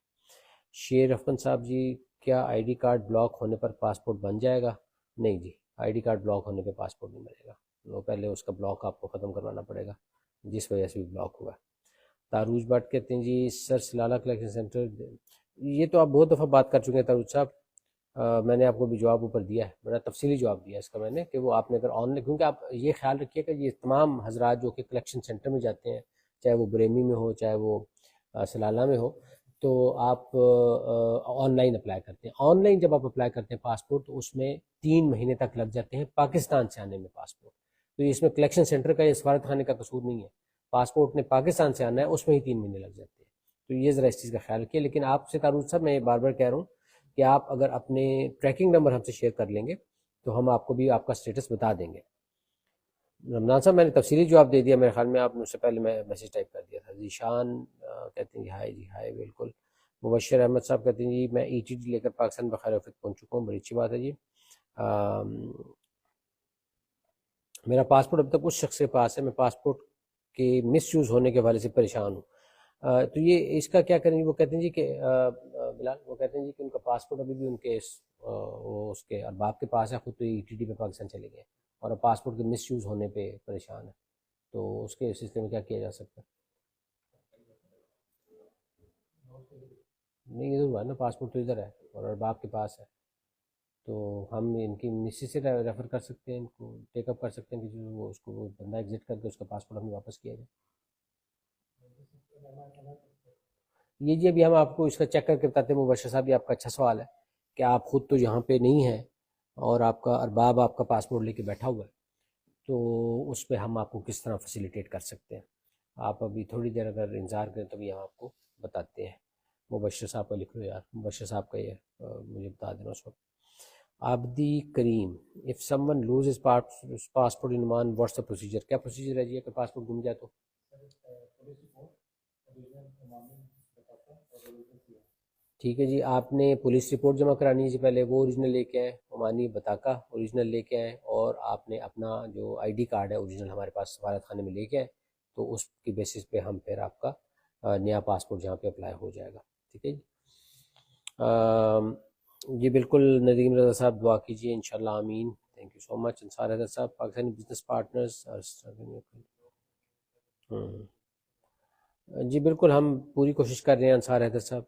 شیر افغان صاحب جی، کیا آئی ڈی کارڈ بلاک ہونے پر پاسپورٹ بن جائے گا؟ نہیں جی، آئی ڈی کارڈ بلاک ہونے پہ پاسپورٹ نہیں ملے گا، وہ پہلے اس کا بلاک آپ کو ختم کروانا پڑے گا جس وجہ سے بھی بلاک ہوا ہے۔ تاروج بٹ کہتے ہیں جی سر سلالہ کلیکشن سینٹر، یہ تو آپ بہت دفعہ بات کر چکے ہیں تاروج صاحب، میں نے آپ کو بھی جواب اوپر دیا ہے، بڑا تفصیلی جواب دیا ہے اس کا میں نے، کہ وہ آپ نے اگر آن لائن، کیونکہ آپ یہ خیال رکھیے کہ یہ تمام حضرات جو کہ کلیکشن سینٹر میں جاتے ہیں، چاہے وہ بریمی میں ہو چاہے وہ سلالہ میں ہو، تو آپ آن لائن اپلائی کرتے ہیں۔ آن لائن جب آپ اپلائی کرتے ہیں پاسپورٹ تو اس میں 3 مہینے تک لگ جاتے ہیں پاکستان سے آنے میں پاسپورٹ، تو اس میں کلیکشن سینٹر کا یا سفارت خانے کا قصور نہیں ہے، پاسپورٹ نے پاکستان سے آنا ہے، اس میں ہی 3 مہینے لگ جاتے ہیں، تو یہ ذرا اس چیز کا خیال رکھیے۔ لیکن آپ سے تاروج صاحب میں بار بار کہہ رہا ہوں کہ آپ اگر اپنے ٹریکنگ نمبر ہم سے شیئر کر لیں گے تو ہم آپ کو بھی آپ کا اسٹیٹس بتا دیں گے۔ رمضان صاحب میں نے تفصیلی جواب دے دیا، میرے خیال میں آپ نے اس سے پہلے میں میسیج ٹائپ کر دیا تھا۔ ذیشان کہتے ہیں جی ہائے، جی ہائے بالکل۔ مبشر احمد صاحب کہتے ہیں جی میں ای ٹی ڈی لے کر پاکستان بخیر وفد پہنچ چکا ہوں، بڑی اچھی بات ہے جی۔ میرا پاسپورٹ اب تک اس شخص کے پاس ہے، میں پاسپورٹ کے مس یوز ہونے کے حوالے سے پریشان ہوں، تو یہ اس کا کیا کریں گے؟ وہ کہتے ہیں جی کہ بلال، وہ کہتے ہیں جی کہ ان کا پاسپورٹ ابھی بھی ان کے وہ اس کے ارباب کے پاس ہے، خود تو ای ٹی ڈی پہ پاکستان چلے گئے اور اب پاسپورٹ کے مس یوز ہونے پہ پریشان ہے، تو اس کے سلسلے میں کیا کیا جا سکتا ہے؟ نہیں ادھر ہوا ہے نا، پاسپورٹ تو ادھر ہے اور ارباب کے پاس ہے، تو ہم ان کی مسی سے ریفر کر سکتے ہیں، ان کو ٹیک اپ کر سکتے ہیں کہ جو وہ اس کو وہ بندہ ایگزٹ کر کے اس کا پاسپورٹ ہمیں واپس کیا جائے۔ یہ جی ابھی ہم آپ کو اس کا چیک کر کے بتاتے ہیں مبشر صاحب، یہ آپ کا اچھا سوال ہے کہ آپ خود تو یہاں پہ نہیں ہیں اور آپ کا ارباب آپ کا پاسپورٹ لے کے بیٹھا ہوا ہے، تو اس پہ ہم آپ کو کس طرح فیسیلیٹیٹ کر سکتے ہیں۔ آپ ابھی تھوڑی دیر اگر انتظار کریں تو بھی ہم آپ کو بتاتے ہیں۔ مبشر صاحب کا لکھ لو یار، مبشر صاحب کا یہ مجھے بتا دینا اس وقت۔ Abidi Karim, if someone lose his passport in Oman what's the procedure, کیا پروسیجر ہے جی اگر پاسپورٹ گم جائے تو؟ ٹھیک ہے جی، آپ نے پولیس رپورٹ جمع کرانی ہے جی، پہلے وہ اوریجنل لے کے آئیں، عمانی بطاقہ اوریجنل لے کے آئیں، اور آپ نے اپنا جو آئی ڈی کارڈ ہے اوریجنل ہمارے پاس سفارت خانے میں لے کے آئیں، تو اس کی بیسس پہ ہم پھر آپ کا نیا پاسپورٹ جہاں پہ اپلائی ہو جائے گا، ٹھیک ہے جی۔ جی بالکل ندیم رضا صاحب دعا کیجیے انشاءاللہ، آمین، تھینک یو سو مچ۔ انصار حیدر صاحب، پاکستانی بزنس پارٹنرز جی بالکل ہم پوری کوشش کر رہے ہیں انصار حیدر صاحب،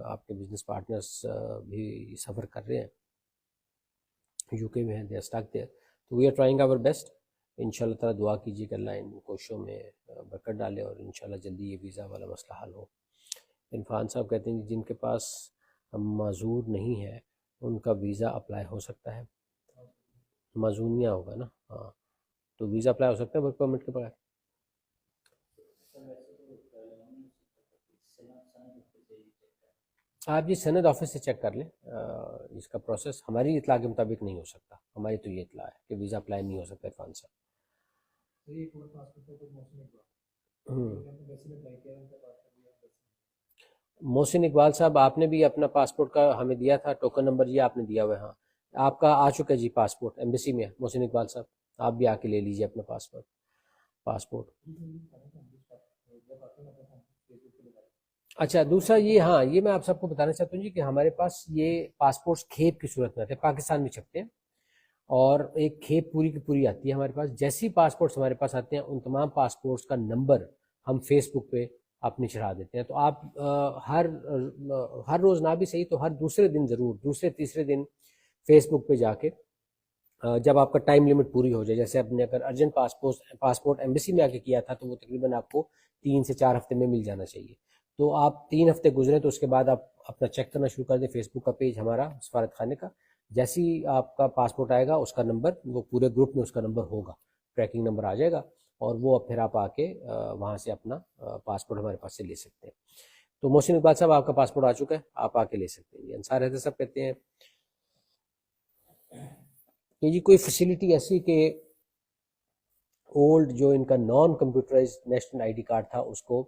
آپ کے بزنس پارٹنرز بھی سفر کر رہے ہیں، یو کے میں ہیں، دے آر اسٹک دیئر، تو we are trying our best, ان شاء اللہ تعالیٰ دعا کیجیے کہ اللہ ان کوششوں میں برکت ڈالے اور ان شاء اللہ جلدی یہ ویزا والا مسئلہ حل ہو۔ عرفان صاحب کہتے ہیں جن کے پاس معذور نہیں ہے ان کا ویزا اپلائی ہو سکتا ہے؟ معذونیہ ہوگا نا، ہاں، تو ویزا اپلائی ہو سکتا ہے ورک پرمٹ کے بغیر؟ آپ جی سند آفس سے چیک کر لیں، اس کا پروسیس ہماری اطلاع کے مطابق نہیں ہو سکتا، ہماری تو یہ اطلاع ہے کہ ویزا اپلائی نہیں ہو سکتا عرفان صاحب۔ محسن اقبال صاحب، آپ نے بھی اپنا پاسپورٹ کا ہمیں دیا تھا ٹوکن نمبر، یہ آپ نے دیا ہوا ہے، ہاں آپ کا آ چکا ہے جی پاسپورٹ ایمبیسی میں، محسن اقبال صاحب آپ بھی آ کے لے لیجیے اپنا پاسپورٹ۔ اچھا دوسرا یہ، ہاں یہ میں آپ سب کو بتانا چاہتا ہوں جی کہ ہمارے پاس یہ پاسپورٹس کھیپ کی صورت میں آتے ہیں، پاکستان میں چھپتے ہیں، اور ایک کھیپ پوری کی پوری آتی ہے ہمارے پاس، جیسی پاسپورٹس ہمارے پاس آتے ہیں ان تمام پاسپورٹس کا نمبر ہم فیس بک پہ اپنی چڑھا دیتے ہیں، تو آپ ہر روز نہ بھی صحیح تو ہر دوسرے دن ضرور، دوسرے تیسرے دن فیس بک پہ جا کے جب آپ کا ٹائم لیمٹ پوری ہو جائے، جیسے آپ نے اگر ارجنٹ پاسپورٹ ایمبیسی میں آ کے کیا تھا تو وہ تقریباً آپ کو 3 سے 4 ہفتے میں مل جانا چاہیے، تو آپ 3 ہفتے گزرے تو اس کے بعد آپ اپنا چیک کرنا شروع کر دیں فیس بک کا پیج ہمارا سفارت خانے کا، جیسے ہی آپ کا پاسپورٹ آئے گا اس کا نمبر، وہ پورے گروپ میں اس کا نمبر ہوگا، ٹریکنگ نمبر آ جائے گا، اور وہ پھر آپ آ کے وہاں سے اپنا پاسپورٹ ہمارے پاس سے لے سکتے ہیں۔ تو محسن اقبال صاحب آپ کا پاسپورٹ آ چکا ہے، آپ آ کے لے سکتے ہیں۔ انصار حیدر صاحب کہتے ہیں کہ جی کوئی فیسلٹی ایسی کہ اولڈ جو ان کا non computerised national I D card تھا اس کو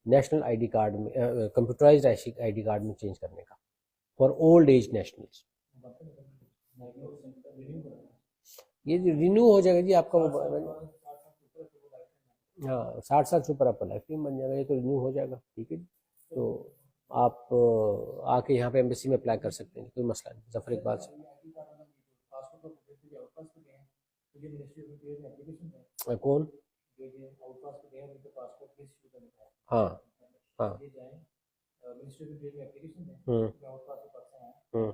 نیشنل آئی ڈی کارڈ میں کمپیوٹرائزڈ آئی ڈی کارڈ میں چینج کرنے کا فار اولڈ ایج نیشنلز، یہ رینیو ہو جائے گا جی آپ کا، ہاں 60 سال سے اوپر آپ کا لائف ٹائم بن جائے گا، یہ تو رینیو ہو جائے گا، ٹھیک ہے جی، تو آپ آ کے یہاں پہ ایمبیسی میں اپلائی کر سکتے ہیں، کوئی مسئلہ نہیں۔ ظفر اقبال سے کون؟ ہاں ہاں ہوں ہوں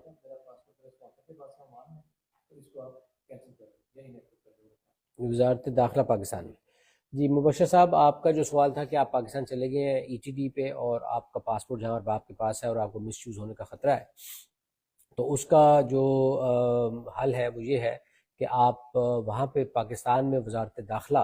وزارت داخلہ پاکستان میں. جی مبشر صاحب، آپ کا جو سوال تھا کہ آپ پاکستان چلے گئے ہیں ای ٹی ڈی پہ اور آپ کا پاسپورٹ جہاں آپ کے پاس ہے اور آپ کو مس یوز ہونے کا خطرہ ہے، تو اس کا جو حل ہے وہ یہ ہے کہ آپ وہاں پہ پاکستان میں وزارت داخلہ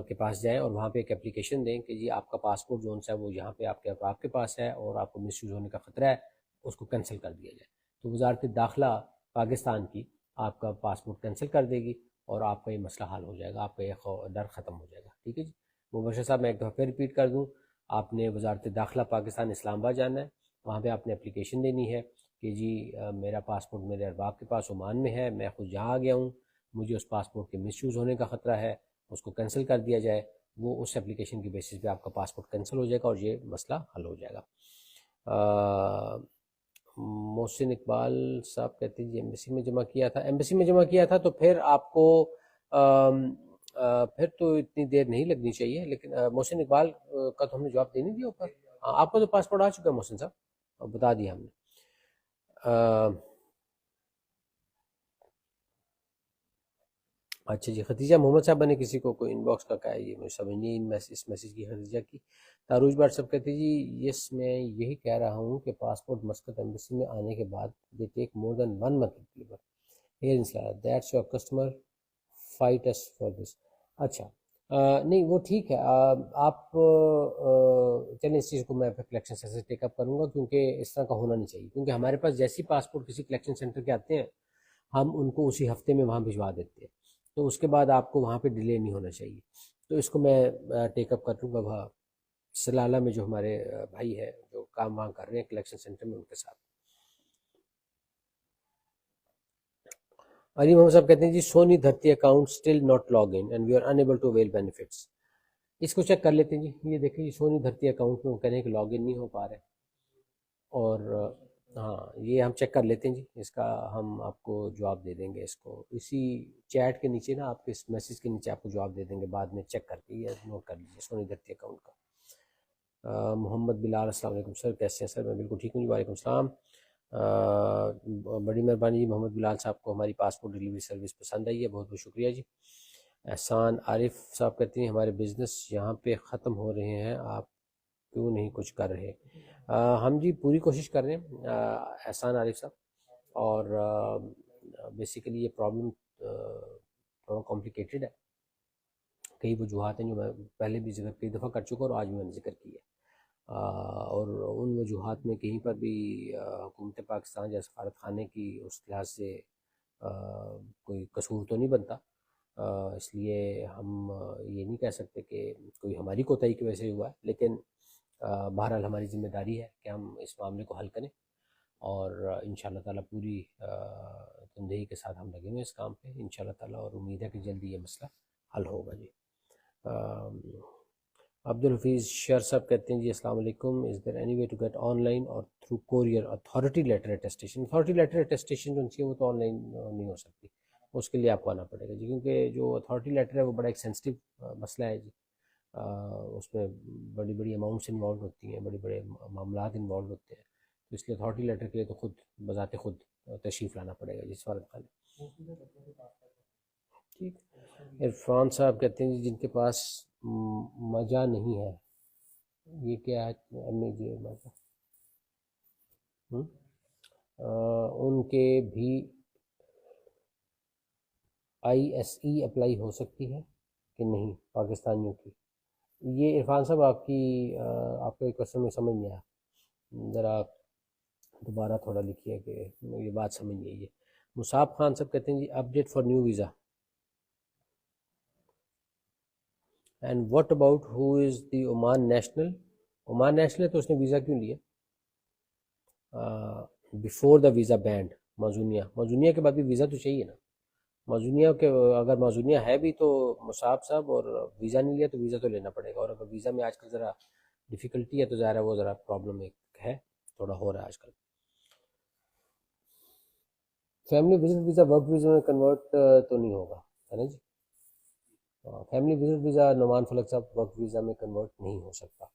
کے پاس جائیں اور وہاں پہ ایک اپلیکیشن دیں کہ جی آپ کا پاسپورٹ جو ہے وہ یہاں پہ آپ کے پاس ہے اور آپ کو مس یوز ہونے کا خطرہ ہے، اس کو کینسل کر دیا جائے. تو وزارت داخلہ پاکستان کی آپ کا پاسپورٹ کینسل کر دے گی اور آپ کا یہ مسئلہ حل ہو جائے گا، آپ کا یہ ڈر ختم ہو جائے گا. ٹھیک ہے جی. مبشر صاحب میں ایک دفعہ پھر ریپیٹ کر دوں، آپ نے وزارت داخلہ پاکستان اسلام آباد جانا ہے، وہاں پہ آپ نے اپلیکیشن دینی ہے کہ جی میرا پاسپورٹ میرے ارباب کے پاس عمان میں ہے، میں خود یہاں آ گیا ہوں، مجھے اس پاسپورٹ کے مس یوز ہونے کا خطرہ ہے، اس کو کینسل کر دیا جائے. وہ اس اپلیکیشن کی بیسس پہ آپ کا پاسپورٹ کینسل ہو جائے گا اور یہ مسئلہ حل ہو جائے گا. محسن اقبال صاحب کہتے ہیں جی ایمبیسی میں جمع کیا تھا، ایمبیسی میں جمع کیا تھا تو پھر آپ کو پھر تو اتنی دیر نہیں لگنی چاہیے، لیکن محسن اقبال کا تو ہم نے جواب دے نہیں دیا اوپر. آپ کا تو پاسپورٹ آ چکا ہے محسن صاحب، بتا دیا ہم نے. اچھا جی. ختیجہ محمد صاحبہ نے کسی کو کوئی ان باکس کا کہا ہے، یہ مجھے سمجھ نہیں اس میسیج کی ختیجہ کی. تاروج بٹ صاحب کہتے ہیں جی یس میں یہی کہہ رہا ہوں کہ پاسپورٹ مسقط ایمبیسی میں آنے کے بعد دے ٹیک مور دین 1 month to deliver. Here in Islam, that's your customer fight us for this. اچھا نہیں وہ ٹھیک ہے. آپ چلیں اس چیز کو میں پھر کلیکشن سینٹر سے ٹیک اپ کروں گا، کیونکہ اس طرح کا ہونا نہیں چاہیے، کیونکہ ہمارے پاس جیسی پاسپورٹ کسی کلیکشن سینٹر کے آتے ہیں ہم ان کو اسی ہفتے میں وہاں بھجوا دیتے ہیں، تو اس کے بعد آپ کو وہاں پہ ڈیلے نہیں ہونا چاہیے. تو اس کو میں ٹیک اپ کر لوں گا وہاں سلالہ میں جو ہمارے بھائی ہے جو کام وہاں کر رہے ہیں کلیکشن سینٹر میں، ان کے ساتھ. علی محمد صاحب کہتے ہیں جی Sohni Dharti account still not log in and we are unable to avail benefits. اس کو چیک کر لیتے ہیں جی. یہ دیکھیں جی سونی دھرتی اکاؤنٹ میں وہ کہہ رہے ہیں کہ لاگ ان نہیں ہو پا رہے، اور ہاں یہ ہم چیک کر لیتے ہیں جی. اس کا ہم آپ کو جواب دے دیں گے، اس کو اسی چیٹ کے نیچے نا آپ کے اس میسیج کے نیچے آپ کو جواب دے دیں گے بعد میں چیک کر کے. یہ نوٹ کر لیجیے سونی دھرتی اکاؤنٹ کا. محمد بلال السلام علیکم سر، کیسے ہیں سر؟ میں بالکل ٹھیک ہوں جی. وعلیکم السلام. بڑی مہربانی جی. محمد بلال صاحب کو ہماری پاسپورٹ ڈیلیوری سروس پسند آئی ہے، بہت بہت شکریہ جی. احسان عارف صاحب کہتے ہیں ہمارے بزنس یہاں پہ ختم ہو رہے ہیں، آپ کیوں نہیں کچھ کر رہے؟ ہم جی پوری کوشش کر رہے ہیں احسان عارف صاحب، اور بیسیکلی یہ پرابلم تھوڑا کمپلیکیٹڈ ہے. کئی وجوہات ہیں جو میں پہلے بھی ذکر کئی دفعہ کر چکا اور آج بھی میں نے ذکر کی ہے، اور ان وجوہات میں کہیں پر بھی حکومت پاکستان یا سفارت خانے کی اس لحاظ سے کوئی قصور تو نہیں بنتا. اس لیے ہم یہ نہیں کہہ سکتے کہ کوئی ہماری کوتاہی کی وجہ سے ہوا ہے، لیکن بہرحال ہماری ذمہ داری ہے کہ ہم اس معاملے کو حل کریں، اور انشاءاللہ تعالیٰ پوری تندہی کے ساتھ ہم لگیں گے اس کام پہ انشاءاللہ تعالیٰ، اور امید ہے کہ جلدی یہ مسئلہ حل ہوگا جی. عبد الحفیظ شیر صاحب کہتے ہیں جی السلام علیکم، is there any way to get online or through courier authority letter attestation? Authority letter attestation جو ہے وہ تو آن لائن نہیں ہو سکتی، اس کے لیے آپ کو آنا پڑے گا جی، کیونکہ جو اتھارٹی لیٹر ہے وہ بڑا ایک سینسٹیو مسئلہ ہے جی. اس میں بڑی بڑی اماؤنٹس انوالو ہوتی ہیں، بڑے بڑے معاملات انوالو ہوتے ہیں، تو اس لیے اتھارٹی لیٹر کے لیے تو خود بذات خود تشریف لانا پڑے گا جی سفارت خانے. ٹھیک. عرفان صاحب کہتے ہیں جی جن کے پاس مجا نہیں ہے، یہ کیا ہے؟ امی جی مجا ان کے بھی آئی ایس ای اپلائی ہو سکتی ہے کہ نہیں پاکستانیوں کی؟ یہ عرفان صاحب آپ کا کوشچن میں سمجھ نہیں آیا، ذرا دوبارہ تھوڑا لکھیے کہ یہ بات سمجھ نہیں آئی ہے. مصعب خان صاحب کہتے ہیں جی update for new visa, and what about who is the Oman national? Oman national ہے تو اس نے ویزا کیوں لیا بیفور دا ویزا بینڈ؟ مازونیا کے بعد بھی ویزا تو چاہیے نا. مازونیا کے اگر مازونیا ہے بھی تو مصعب صاحب، اور ویزا نہیں لیا تو ویزا تو لینا پڑے گا، اور اگر ویزا میں آج کل ذرا ڈیفیکلٹی ہے تو ظاہر ہے وہ ذرا پرابلم ایک ہے، تھوڑا ہو رہا ہے آج کل. Family visit visa work visa میں کنورٹ تو نہیں ہوگا ہے نا جی؟ Family visit visa Noman Falak sahab work visa میں کنورٹ نہیں ہو سکتا.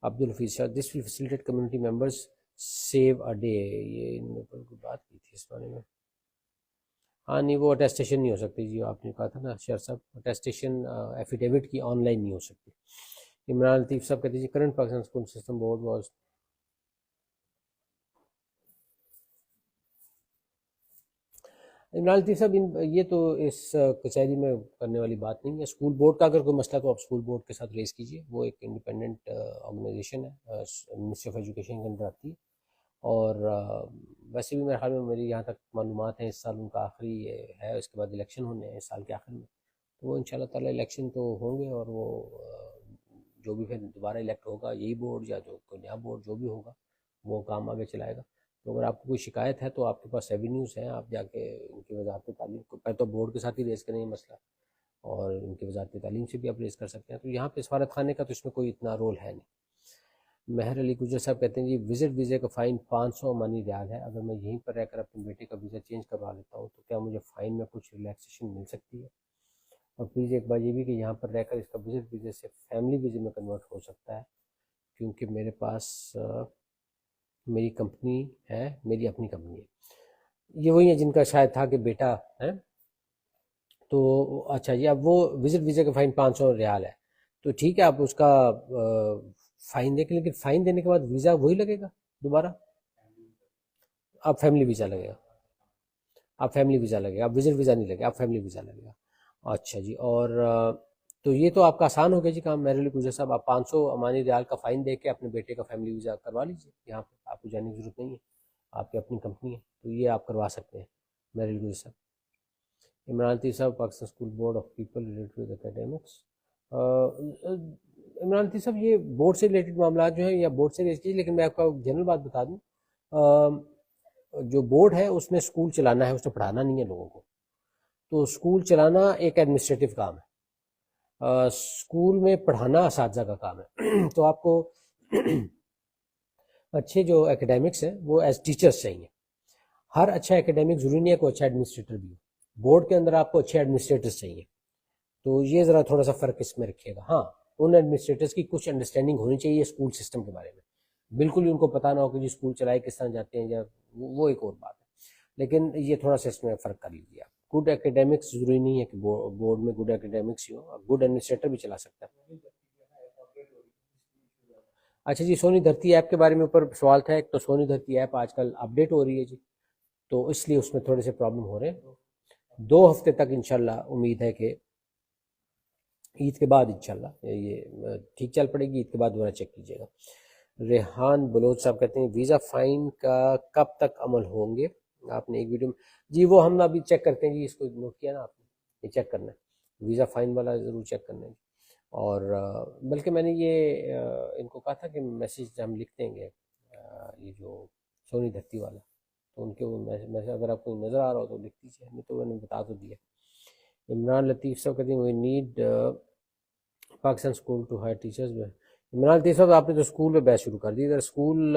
Abdul Hafeez Shah this will facilitate community members save a day. یہ ان نے کوئی بات کی تھی اس بارے میں. ہاں نہیں وہ اٹیسٹیشن نہیں ہو سکتی جی, آپ نے کہا تھا نا شیر صاحب, اٹیسٹیشن ایفیڈیوٹ کی آن لائن نہیں ہو سکتی. عمران لطیف صاحب کہتے ہیں جی current Pakistan school system board was. Imran Latif sahab یہ تو اس کچہری میں کرنے والی بات نہیں ہے. اسکول بورڈ کا اگر کوئی مسئلہ تو آپ اسکول بورڈ کے ساتھ ریز کیجیے, وہ ایک انڈیپینڈنٹ آرگنائزیشن ہے, منسٹری آف ایجوکیشن کے انڈر آتی ہے. اور ویسے بھی میرے خیال میں میری یہاں تک معلومات ہیں اس سال ان کا آخری ہے, اس کے بعد الیکشن ہونے ہیں اس سال کے آخر میں, تو وہ ان شاء اللہ تعالیٰ الیکشن تو ہوں گے, اور وہ جو بھی پھر دوبارہ الیکٹ ہوگا یہی بورڈ یا جو کوئی نیا بورڈ جو بھی ہوگا وہ کام آگے چلائے گا. تو اگر آپ کو کوئی شکایت ہے تو آپ کے پاس ایوینیوز ہیں, آپ جا کے ان کی وزارت تعلیم کو پہلے تو بورڈ کے ساتھ ہی ریز کریں یہ مسئلہ, اور ان کی وزارت تعلیم سے بھی آپ ریز کر سکتے ہیں. تو یہاں پہ سفارت خانے کا تو اس میں کوئی اتنا رول ہے نہیں. مہر علی گجر صاحب کہتے ہیں جی وزٹ ویزے کا فائن 500 منی ریال ہے, اگر میں یہیں پر رہ کر اپنے بیٹے کا ویزا چینج کروا لیتا ہوں تو کیا مجھے فائن میں کچھ ریلیکسیشن مل سکتی ہے؟ اور پلیز ایک بار یہ بھی کہ یہاں پر رہ کر اس کا وزٹ ویزے سے فیملی ویزے میں کنورٹ ہو سکتا ہے, کیونکہ میرے پاس میری کمپنی ہے, میری اپنی کمپنی ہے. یہ وہی ہیں جن کا شاید تھا کہ بیٹا ہے, تو اچھا جی اب وہ وزٹ ویزے کا فائن 500 ریال ہے, تو ٹھیک ہے آپ اس کا فائن دیں, لیکن فائن دینے کے بعد ویزا وہی لگے گا دوبارہ, آپ فیملی ویزا لگے گا, آپ فیملی ویزا لگے گا, آپ وزٹ ویزا نہیں لگے گا, آپ فیملی ویزا لگے گا. اچھا جی, اور تو یہ تو آپ کا آسان ہو گیا جی کام. میرے لیے گجر صاحب آپ 500 امانی ریال کا فائن دے کے اپنے بیٹے کا فیملی ویزا کروا لیجیے, یہاں پہ آپ کو جانے کی ضرورت نہیں ہے, آپ کی اپنی کمپنی ہے, تو یہ آپ کروا سکتے ہیں میرے لیے گجر صاحب. Imran Latif sahab Pakistan school board of people related with academics. Imran Latif sahab یہ بورڈ سے ریلیٹڈ معاملات جو ہیں یا بورڈ سے ریلیٹڈ, لیکن میں آپ کو جنرل بات بتا دوں, جو بورڈ ہے اس نے اسکول چلانا ہے, اس نے پڑھانا نہیں ہے لوگوں کو. تو اسکول چلانا ایک ایڈمنسٹریٹو کام ہے, اسکول میں پڑھانا اساتذہ کا کام ہے. تو آپ کو اچھے جو اکیڈیمکس ہیں وہ ایز ٹیچرس چاہیے. ہر اچھا اکیڈیمک ضروری نہیں ہے کوئی اچھا ایڈمنسٹریٹر بھی ہو, بورڈ کے اندر آپ کو اچھے ایڈمنسٹریٹرس چاہیے. تو یہ ذرا تھوڑا سا فرق اس میں رکھیے گا. ہاں ان ایڈمنسٹریٹرس کی کچھ انڈرسٹینڈنگ ہونی چاہیے اسکول سسٹم کے بارے میں, بالکل ہی ان کو پتہ نہ ہو کہ جی اسکول چلائے کس طرح جاتے ہیں, یا وہ ایک اور بات ہے. لیکن یہ تھوڑا سا اس میں فرق کر لیجیے آپ. گڈ اکیڈیمکس ضروری نہیں ہے کہ بورڈ میں گڈ اکیڈیمکس ہی ہو, گڈ ایڈمنسٹریٹر بھی چلا سکتا ہے. اچھا جی, سونی دھرتی ایپ کے بارے میں اوپر سوال تھا ایک, تو سونی دھرتی ایپ آج کل اپڈیٹ ہو رہی ہے جی, تو اس لیے اس میں تھوڑے سے پرابلم ہو رہے ہیں. 2 ہفتے تک انشاءاللہ امید ہے کہ عید کے بعد انشاءاللہ یہ ٹھیک چل پڑے گی. عید کے بعد دوبارہ چیک کیجیے گا. ریحان بلوچ صاحب کہتے ہیں ویزا فائن کا کب تک عمل ہوں گے؟ آپ نے ایک ویڈیو میں جی وہ ہم ابھی چیک کرتے ہیں جی, اس کو نوٹ کیا نا آپ نے, یہ چیک کرنا ہے, ویزا فائن والا ضرور چیک کرنا ہے. اور بلکہ میں نے یہ ان کو کہا تھا کہ میسیج ہم لکھ دیں گے, یہ جو سونی دھرتی والا, تو ان کے وہ میسیج اگر آپ کو نظر آ رہا ہو تو لکھ دیجیے, ہمیں تو میں نے بتا تو دیا. عمران لطیف صاحب کہتے ہیں we need Pakistan school to hire teachers. Imran Latif sahab آپ نے تو اسکول میں بحث شروع کر دی, ادھر اسکول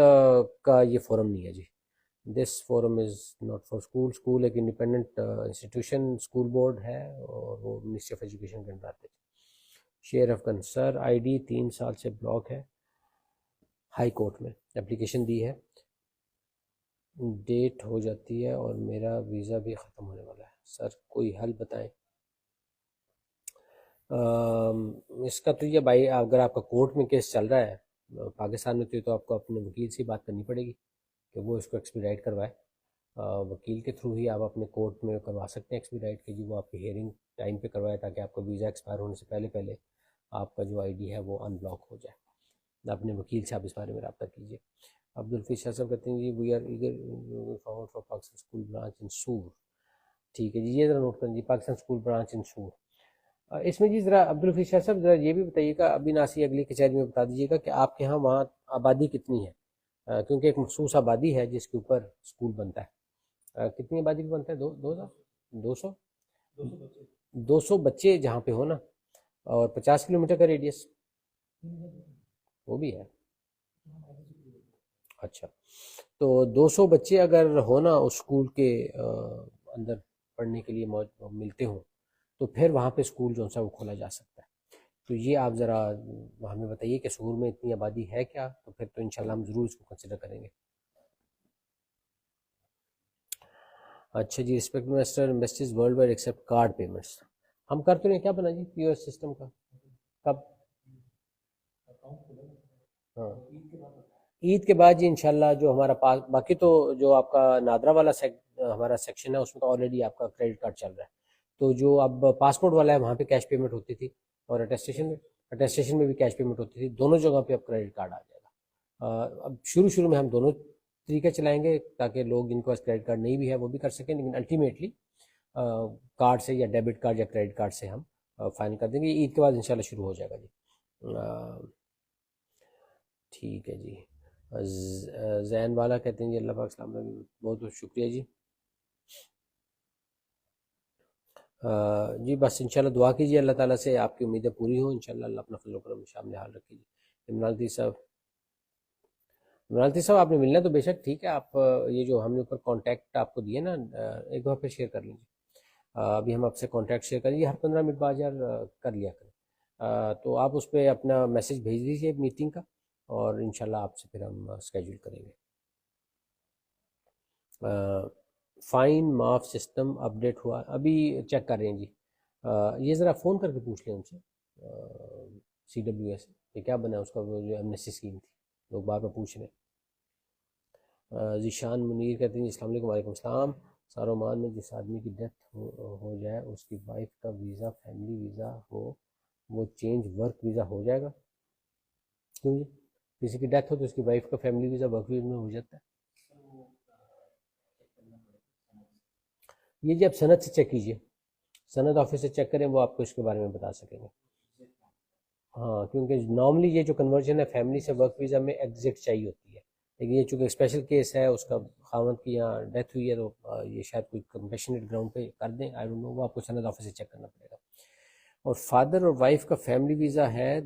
کا یہ فورم نہیں ہے جی, this forum is not for school. School ایک انڈیپینڈنٹ انسٹیٹیوشن اسکول بورڈ ہے, اور وہ منسٹری آف ایجوکیشن کے انڈر آتے ہیں. Sher Afghan sir I D 3 سال سے بلاک ہے, ہائی کورٹ میں اپلیکیشن دی ہے, ڈیٹ ہو جاتی ہے اور میرا ویزا بھی ختم ہونے والا ہے, سر کوئی حل بتائیں. اس کا تو یہ بھائی اگر آپ کا کورٹ میں کیس چل رہا ہے پاکستان میں, تو آپ کو اپنے وکیل سے بات کرنی پڑے گی کہ وہ اس کو ایکسپیڈائٹ کروائے. وکیل کے تھرو ہی آپ اپنے کورٹ میں کروا سکتے ہیں ایکسپیڈائٹ, کہ جی وہ آپ کی ہیئرنگ ٹائم پہ کروائے, تاکہ آپ کا ویزا ایکسپائر ہونے سے پہلے آپ کا جو آئی ڈی ہے وہ ان بلاک ہو جائے. اپنے وکیل سے آپ اس بارے میں رابطہ کیجیے. عبدالفیض شاہ صاحب کہتے ہیں جی we are eager forward for Pakistan school branch in Sohar. ٹھیک ہے جی, یہ ذرا نوٹ کریں جی, Pakistan school branch in Sohar. اس میں جی ذرا عبدالفیض شاہ صاحب ذرا یہ بھی بتائیے گا, ابھی ناسی اگلی کچہری میں بتا دیجیے گا کہ آپ کے ہاں وہاں آبادی کتنی ہے, کیونکہ ایک مخصوص آبادی ہے جس کے اوپر اسکول بنتا ہے. کتنی آبادی پہ بنتا ہے؟ 200 بچے جہاں پہ ہو نا, اور 50 کلومیٹر کا ریڈیس وہ بھی ہے. اچھا, تو 200 بچے اگر ہونا اس اسکول کے اندر پڑھنے کے لیے ملتے ہوں, تو پھر وہاں پہ اسکول جو سا وہ کھولا جا سکتا ہے. تو یہ آپ ذرا ہمیں بتائیے کہ سور میں اتنی آبادی ہے کیا، تو پھر تو انشاءاللہ ہم ضرور اس کو کنسیڈر کریں گے. اچھا جی، respect investor investors worldwide accept card payments. ہم کرتے ہیں کیا بنا جی پی او ایس سسٹم کا کب؟ ہاں عید کے بعد جی انشاءاللہ. جو ہمارا پاس باقی تو جو آپ کا نادرا والا ہمارا سیکشن ہے اس میں تو آلریڈی آپ کا کریڈٹ کارڈ چل رہا ہے. تو جو اب پاسپورٹ والا ہے وہاں پہ کیش پیمنٹ ہوتی تھی، اور اٹیسٹیشن میں بھی کیش پیمنٹ ہوتی تھی. دونوں جگہ پہ اب کریڈٹ کارڈ آ جائے گا. اب شروع میں ہم دونوں طریقے چلائیں گے تاکہ لوگ جن کے پاس کریڈٹ کارڈ نہیں بھی ہے وہ بھی کر سکیں، لیکن الٹیمیٹلی کارڈ سے یا ڈیبٹ کارڈ یا کریڈٹ کارڈ سے ہم فائن کر دیں گے. عید کے بعد انشاءاللہ شروع ہو جائے گا جی. ٹھیک ہے جی. زین والا کہتے ہیں جی اللہ پاک السلام علیکم، بہت بہت شکریہ جی. جی بس انشاءاللہ دعا کیجیے اللہ تعالیٰ سے آپ کی امیدیں پوری ہوں انشاءاللہ. اللہ اپنا فضل و کرم شامل حال رکھیے. عمران لطیف صاحب آپ نے ملنا تو بے شک ٹھیک ہے. آپ یہ جو ہم نے اوپر کانٹیکٹ آپ کو دیے نا ایک دفعہ پھر شیئر کر لیجیے. ابھی ہم آپ سے کانٹیکٹ شیئر کر لیجیے، ہر 15 منٹ بعد یار کر لیا کریں. تو آپ اس پہ اپنا میسج بھیج دیجیے میٹنگ کا، اور انشاءاللہ آپ سے پھر ہم اسکیجول کریں گے. فائن معاف سسٹم اپڈیٹ ہوا؟ ابھی چیک کر رہے ہیں جی. یہ ذرا فون کر کے پوچھ لیں ان سے CWS یہ کیا بنا اس کا، وہ جو ایمنیسٹی اسکیم تھی لوگ بار بار پوچھ رہے ہیں. ذیشان منیر کہتے ہیں السلام علیکم. وعلیکم السلام. سارومان میں جس آدمی کی ڈیتھ ہو جائے اس کی وائف کا ویزا فیملی ویزا ہو، وہ چینج ورک ویزا ہو جائے گا؟ کیوں جی؟ کسی کی ڈیتھ ہو تو اس کی وائف کا فیملی ویزا ورک ویزا میں ہو جاتا ہے. یہ جی آپ سند سے چیک کیجئے، سند آفس سے چیک کریں، وہ آپ کو اس کے بارے میں بتا سکیں گے. ہاں کیونکہ نارملی یہ جو کنورژن ہے فیملی سے ورک ویزا میں ایگزٹ چاہیے ہوتی ہے، لیکن یہ چونکہ اسپیشل کیس ہے اس کا خاوند کی یہاں ڈیتھ ہوئی ہے تو یہ شاید کوئی کمپیشنیٹ گراؤنڈ پہ کر دیں. آئی ڈونٹ نو، وہ آپ کو سند آفس سے چیک کرنا پڑے گا. اور فادر اور وائف کا فیملی ویزا ہے،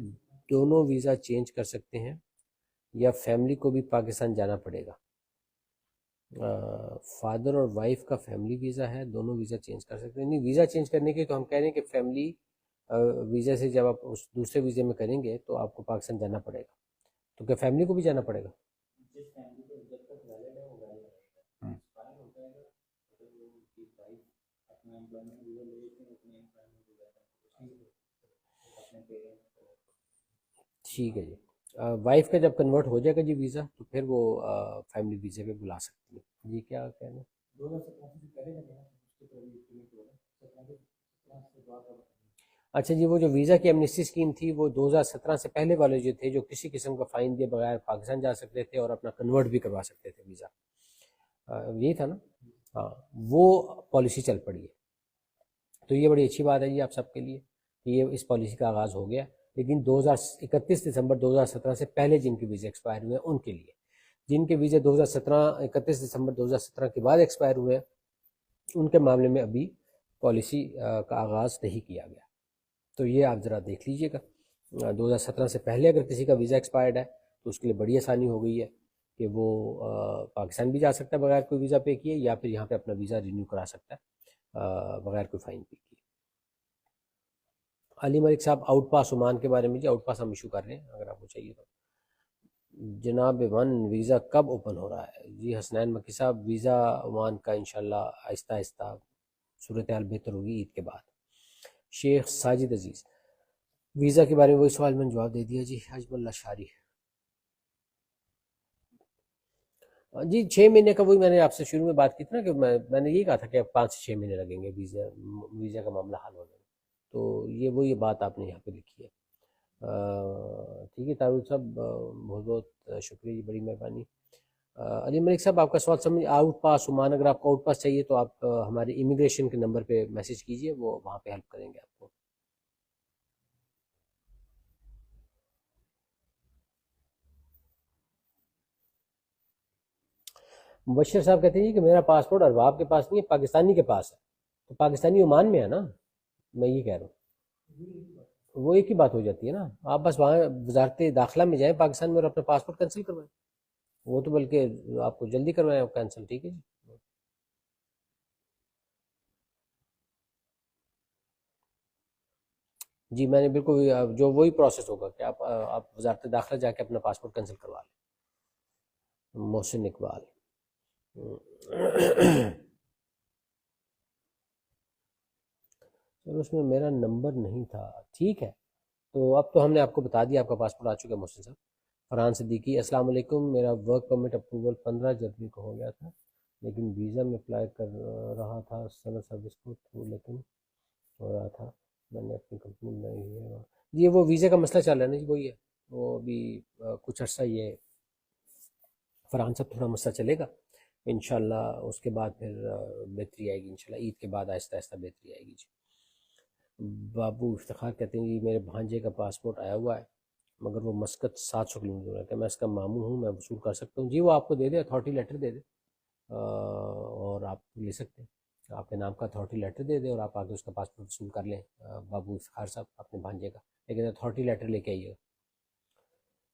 دونوں ویزا چینج کر سکتے ہیں یا فیملی کو بھی پاکستان جانا پڑے گا؟ فادر اور وائف کا فیملی ویزا ہے، دونوں ویزا چینج کر سکتے ہیں. نہیں، ویزا چینج کرنے کے تو ہم کہہ رہے ہیں کہ فیملی ویزا سے جب آپ اس دوسرے ویزے میں کریں گے تو آپ کو پاکستان جانا پڑے گا. تو کیا فیملی کو بھی جانا پڑے گا؟ ٹھیک ہے جی. وائف کا جب کنورٹ ہو جائے گا جی ویزا تو پھر وہ فیملی ویزے پہ بلا سکتی ہے. جی کیا کہنا؟ اچھا جی، وہ جو ویزا کی ایمنیسٹی اسکیم تھی وہ 2017 سے پہلے والے جو تھے، جو کسی قسم کا فائن دیے بغیر پاکستان جا سکتے تھے اور اپنا کنورٹ بھی کروا سکتے تھے ویزا، یہی تھا نا؟ ہاں وہ پالیسی چل پڑی ہے. تو یہ بڑی اچھی بات ہے جی آپ سب کے لیے کہ یہ اس پالیسی کا آغاز ہو گیا. لیکن 31 دسمبر 2017 سے پہلے جن کے ویزے ایکسپائر ہوئے ہیں ان کے لیے، جن کے ویزے 31 دسمبر 2017 کے بعد ایکسپائر ہوئے ہیں ان کے معاملے میں ابھی پالیسی کا آغاز نہیں کیا گیا. تو یہ آپ ذرا دیکھ لیجئے گا. 2017 سے پہلے اگر کسی کا ویزا ایکسپائرڈ ہے تو اس کے لیے بڑی آسانی ہو گئی ہے کہ وہ پاکستان بھی جا سکتا ہے بغیر کوئی ویزا پے کیے، یا پھر یہاں پہ اپنا ویزا رینیو کرا سکتا ہے بغیر کوئی فائن پے کیے. علی ملک صاحب آؤٹ پاس عمان کے بارے میں جی آؤٹ پاس ہم ایشو کر رہے ہیں اگر آپ کو چاہیے تو. جناب ون ویزا کب اوپن ہو رہا ہے؟ جی حسنین مکی صاحب ویزا عمان کا انشاءاللہ آہستہ آہستہ صورتحال بہتر ہوگی عید کے بعد. شیخ ساجد عزیز ویزا کے بارے میں وہی سوال میں نے جواب دے دیا جی. حجم اللہ شاری جی 6 مہینے کا، وہی میں نے آپ سے شروع میں بات کی تھی نا کہ میں نے یہی کہا تھا کہ 5 سے 6 مہینے لگیں گے ویزا کا معاملہ حل ہونے میں. تو یہ وہی بات آپ نے یہاں پہ لکھی ہے. ٹھیک ہے تارول صاحب بہت بہت شکریہ جی، بڑی مہربانی. علی ملک صاحب آپ کا سوال سمجھ. آؤٹ پاس عمان، اگر آپ کو آؤٹ پاس چاہیے تو آپ ہمارے امیگریشن کے نمبر پہ میسج کیجئے، وہ وہاں پہ ہیلپ کریں گے آپ کو. مبشر صاحب کہتے ہیں کہ میرا پاسپورٹ ارباب کے پاس نہیں ہے، پاکستانی کے پاس ہے. تو پاکستانی عمان میں ہے نا، میں یہ کہہ رہا ہوں. وہ ایک ہی بات ہو جاتی ہے نا. آپ بس وہاں وزارت داخلہ میں جائیں پاکستان میں اور اپنا پاسپورٹ کینسل کروائیں. وہ تو بلکہ آپ کو جلدی کروائیں کینسل. ٹھیک ہے جی. جی میں نے بالکل جو وہی پروسیس ہوگا کہ آپ وزارت داخلہ جا کے اپنا پاسپورٹ کینسل کروا لیں. محسن اقبال. چلو اس میں میرا نمبر نہیں تھا. ٹھیک ہے تو اب تو ہم نے آپ کو بتا دیا آپ کا پاسپورٹ آ چکا ہے محسن صاحب. فرحان صدیقی. السلام علیکم. میرا ورک پرمٹ اپروول 15 جنوری کو ہو گیا تھا لیکن ویزا میں اپلائی کر رہا تھا سمر سروس کو تھرو لیکن ہو رہا تھا. میں نے اپنی کمپنی بنائی ہے. یہ وہ ویزے کا مسئلہ چل رہا ہے نا جی وہی ہے. وہ ابھی کچھ عرصہ یہ فرحان صاحب تھوڑا مسئلہ چلے گا انشاءاللہ. اس کے بعد پھر بہتری آئے گی انشاءاللہ. عید کے بعد آہستہ آہستہ بہتری آئے گی جی. بابو افتخار کہتے ہیں جی میرے بھانجے کا پاسپورٹ آیا ہوا ہے مگر وہ مسقط 700 کلومیٹر دور ہے. کہ میں اس کا ماموں ہوں میں وصول کر سکتا ہوں؟ جی وہ آپ کو دے دے اتھارٹی لیٹر دے دے اور آپ لے سکتے ہیں. آپ کے نام کا اتھارٹی لیٹر دے دے اور آپ آگے اس کا پاسپورٹ وصول کر لیں بابو افتخار صاحب اپنے بھانجے کا. لیکن اتھارٹی لیٹر لے کے آئیے گا.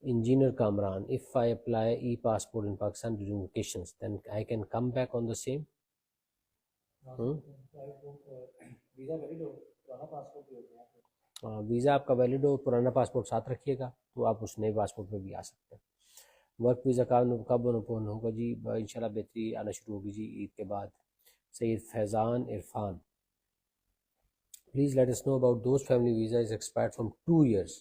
Engineer Kamran. if I apply e-passport in Pakistan during vacations then I can come back on the same. Visa آپ کا ویلڈ ہو پرانا پاسپورٹ ساتھ رکھیے گا تو آپ اس نئے پاسپورٹ پہ بھی آ سکتے ہیں. ورک ویزا کب اوپن ہوگا جی؟ انشاءاللہ بہتری آنا شروع ہوگی جی عید کے بعد. Syed Faizan Irfan. Please let us know about those family visa is expired from 2 years.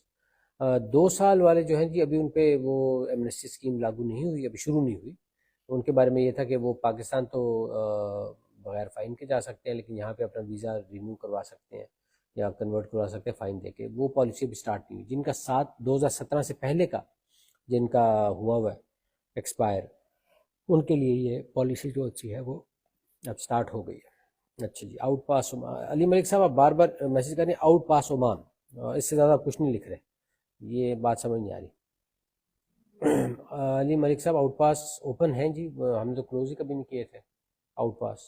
2 سال والے جو ہیں جی ابھی ان پہ وہ ایمنسٹی اسکیم لاگو نہیں ہوئی ابھی شروع نہیں ہوئی. تو ان کے بارے میں یہ تھا کہ وہ پاکستان تو بغیر فائن کے جا سکتے ہیں لیکن یہاں پہ اپنا ویزا رینیو کروا سکتے ہیں یا کنورٹ کروا سکتے ہیں فائن دے کے. وہ پالیسی ابھی سٹارٹ نہیں ہوئی. جن کا 2017 سے پہلے کا جن کا ہوا ہے ایکسپائر ان کے لیے یہ پالیسی جو اچھی ہے وہ اب سٹارٹ ہو گئی ہے. اچھا جی. آؤٹ پاس علی ملک صاحب آپ بار بار میسج کر رہے ہیں آؤٹ پاس عمان. اس سے زیادہ کچھ نہیں لکھ رہے. یہ بات سمجھ نہیں آ رہی. علی ملک صاحب آؤٹ پاس اوپن ہیں جی. ہم نے تو کلوز ہی کبھی نہیں کیے تھے آؤٹ پاس.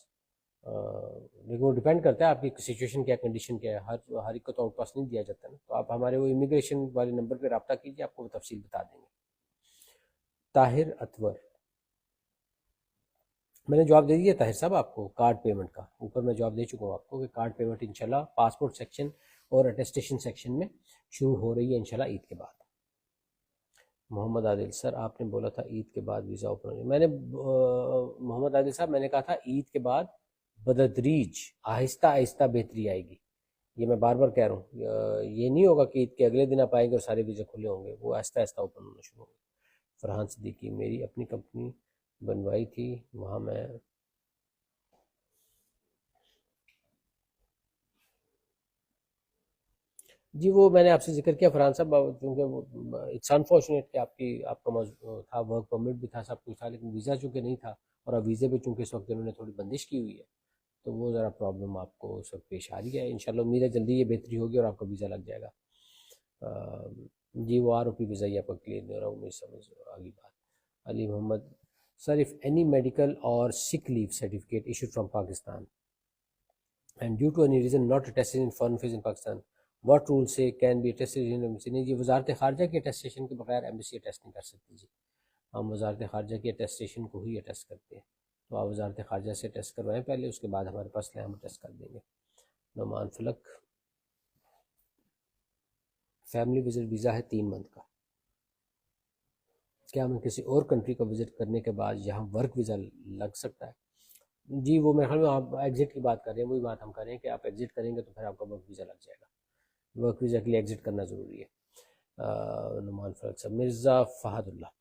لیکن وہ ڈیپینڈ کرتا ہے آپ کی سچویشن کیا کنڈیشن کیا ہے. ہر ایک کو تو آؤٹ پاس نہیں دیا جاتا نا. تو آپ ہمارے وہ امیگریشن والے نمبر پہ رابطہ کیجیے آپ کو وہ تفصیل بتا دیں گے. طاہر اطور. میں نے جواب دے دیا طاہر صاحب آپ کو کارڈ پیمنٹ کا. اوپر میں جواب دے چکا ہوں آپ کو کہ کارڈ پیمنٹ انشاءاللہ پاسپورٹ سیکشن اور اٹیسٹیشن سیکشن میں شروع ہو رہی ہے انشاءاللہ عید کے بعد. محمد عادل. سر آپ نے بولا تھا عید کے بعد ویزا اوپن ہو جائے. میں نے محمد عادل صاحب میں نے کہا تھا عید کے بعد بدتدریج آہستہ آہستہ بہتری آئے گی. یہ میں بار بار کہہ رہا ہوں. یہ نہیں ہوگا کہ عید کے اگلے دن آپ آئیں گے اور سارے ویزے کھلے ہوں گے. وہ آہستہ آہستہ اوپن ہونا شروع ہوں گے. فرحان صدیقی. میری اپنی کمپنی بنوائی تھی وہاں میں جی وہ میں نے آپ سے ذکر کیا فرحان صاحب چونکہ وہ اٹس انفارچونیٹ کہ آپ کا موضوع تھا ورک پرمٹ بھی تھا سب کچھ تھا لیکن ویزا چونکہ نہیں تھا اور اب ویزے پہ چونکہ اس وقت انہوں نے تھوڑی بندش کی ہوئی ہے تو وہ ذرا پرابلم آپ کو اس وقت پیش آ رہی ہے. انشاءاللہ امید ہے جلدی یہ بہتری ہوگی اور آپ کا ویزا لگ جائے گا. جی وہ ROP ویزا ہی آپ کا کلیئر نہیں ہو رہا ہوں. سمجھ آگی بات. علی محمد. سر if any medical or sick leave certificate issued from Pakistan and due to any reason not attested in foreign affairs in Pakistan what rule say can be attested in embassy. نہیں جی وزارت خارجہ کی attestation کے بغیر embassy attest نہیں کر سکتی جی. ہم وزارت خارجہ کی اٹیسٹیشن کو ہی اٹیسٹ کرتے ہیں. تو آپ وزارت خارجہ سے ٹیسٹ کروائیں پہلے اس کے بعد ہمارے پاس لیں ہم ٹیسٹ کر دیں گے. نعمان فلک. فیملی وزٹ ویزا ہے 3 منتھ کا. کیا ہمیں کسی اور کنٹری کا وزٹ کرنے کے بعد یہاں ورک ویزا لگ سکتا ہے؟ جی وہ میرے خیال میں آپ ایگزٹ کی بات کر رہے ہیں. وہی بات ہم کر رہے ہیں کہ آپ ایگزٹ کریں گے تو پھر آپ کا ورک ویزا لگ جائے گا. ورک ویزا کے لیے ایگزٹ کرنا ضروری ہے. نعمان فلک صاحب. مرزا فہد اللہ.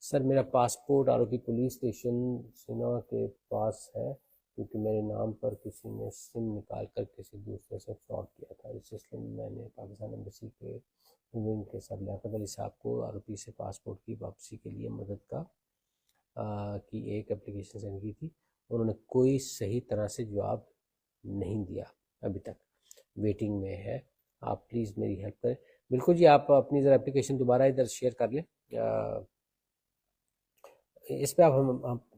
سر میرا پاسپورٹ ROP پولیس اسٹیشن سنا کے پاس ہے کیونکہ میرے نام پر کسی نے سم نکال کر کسی دوسرے سے فراڈ کیا تھا. اس سلسلے میں میں نے پاکستان ایمبیسی کے سر لیاقت علی صاحب کو ROP سے پاسپورٹ کی واپسی کے لیے مدد کی ایک اپلیکیشن سینڈ کی تھی. انہوں نے کوئی صحیح طرح سے جواب نہیں دیا ابھی تک. ویٹنگ میں ہے. آپ پلیز میری ہیلپ کریں. بالکل جی آپ اپنی ذرا اپلیکیشن دوبارہ ادھر شیئر کر لیں. اس پہ آپ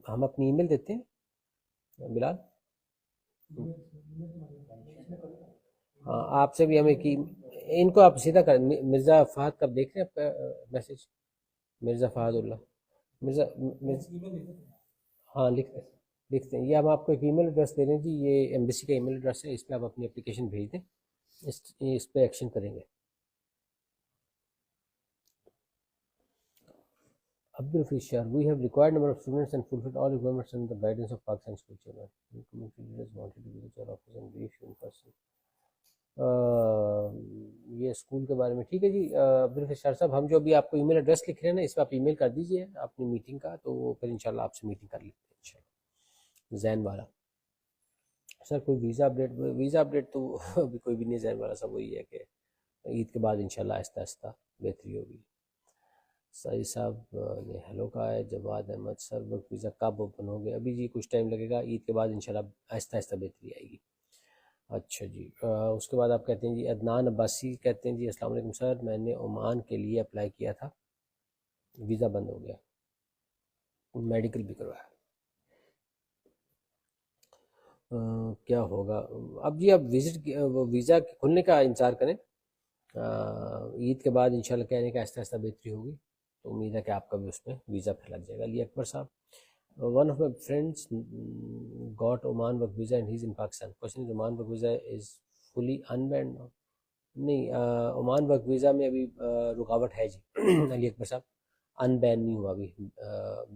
ہم اپنی ای میل دیتے ہیں بلال. ہاں آپ سے بھی ہمیں کی ان کو آپ سیدھا کریں. مرزا فہد کا دیکھ رہے ہیں میسج. مرزا فہد اللہ. مرزا ہاں لکھتے ہیں. یہ ہم آپ کو ایک ای میل ایڈریس دے رہے ہیں جی. یہ ایمبیسی کا ای میل ایڈریس ہے. اس پہ آپ اپنی اپلیکیشن بھیج دیں. اس پہ ایکشن کریں گے. Abdul Fisher, we have required number of students and fulfilled all requirements under the guidance of Pakistan school children. Community leaders wanted to visit your office and brief you in person. یہ school کے بارے میں ٹھیک ہے جی عبدالفشار صاحب، ہم جو ابھی آپ کو ای میل ایڈریس لکھ رہے ہیں نا، اس پہ آپ ای میل کر دیجیے اپنی میٹنگ کا، تو پھر انشاءاللہ آپ سے میٹنگ کر لیتے ہیں انشاءاللہ. زین والا سر کوئی ویزا اپڈیٹ تو ابھی کوئی بھی نہیں. زین والا صاحب وہی ہے کہ عید کے بعد انشاءاللہ آہستہ آہستہ بہتری ہوگی. سعید صاحب نے ہیلو کہا ہے. جواد احمد سر ورک ویزا کب اوپن ہو گیا؟ ابھی جی کچھ ٹائم لگے گا، عید کے بعد انشاءاللہ آہستہ آہستہ بہتری آئے گی. اچھا جی اس کے بعد آپ کہتے ہیں جی عدنان عباسی کہتے ہیں جی السلام علیکم سر، میں نے عمان کے لیے اپلائی کیا تھا، ویزا بند ہو گیا، میڈیکل بھی کروایا، کیا ہوگا اب جی؟ اب ویزا کھلنے کا انتظار کریں، عید کے بعد انشاءاللہ کہنے کا آہستہ آہستہ بہتری ہوگی، تو امید ہے کہ آپ کا بھی اس میں ویزا پھیلا جائے گا. علی اکبر صاحب one of my friends got Oman work visa and he's in Pakistan. Question is Oman work visa is fully unbanned now? نہیں عمان ورک ویزا میں ابھی رکاوٹ ہے جی. علی اکبر صاحب ان بین نہیں ہوا ابھی.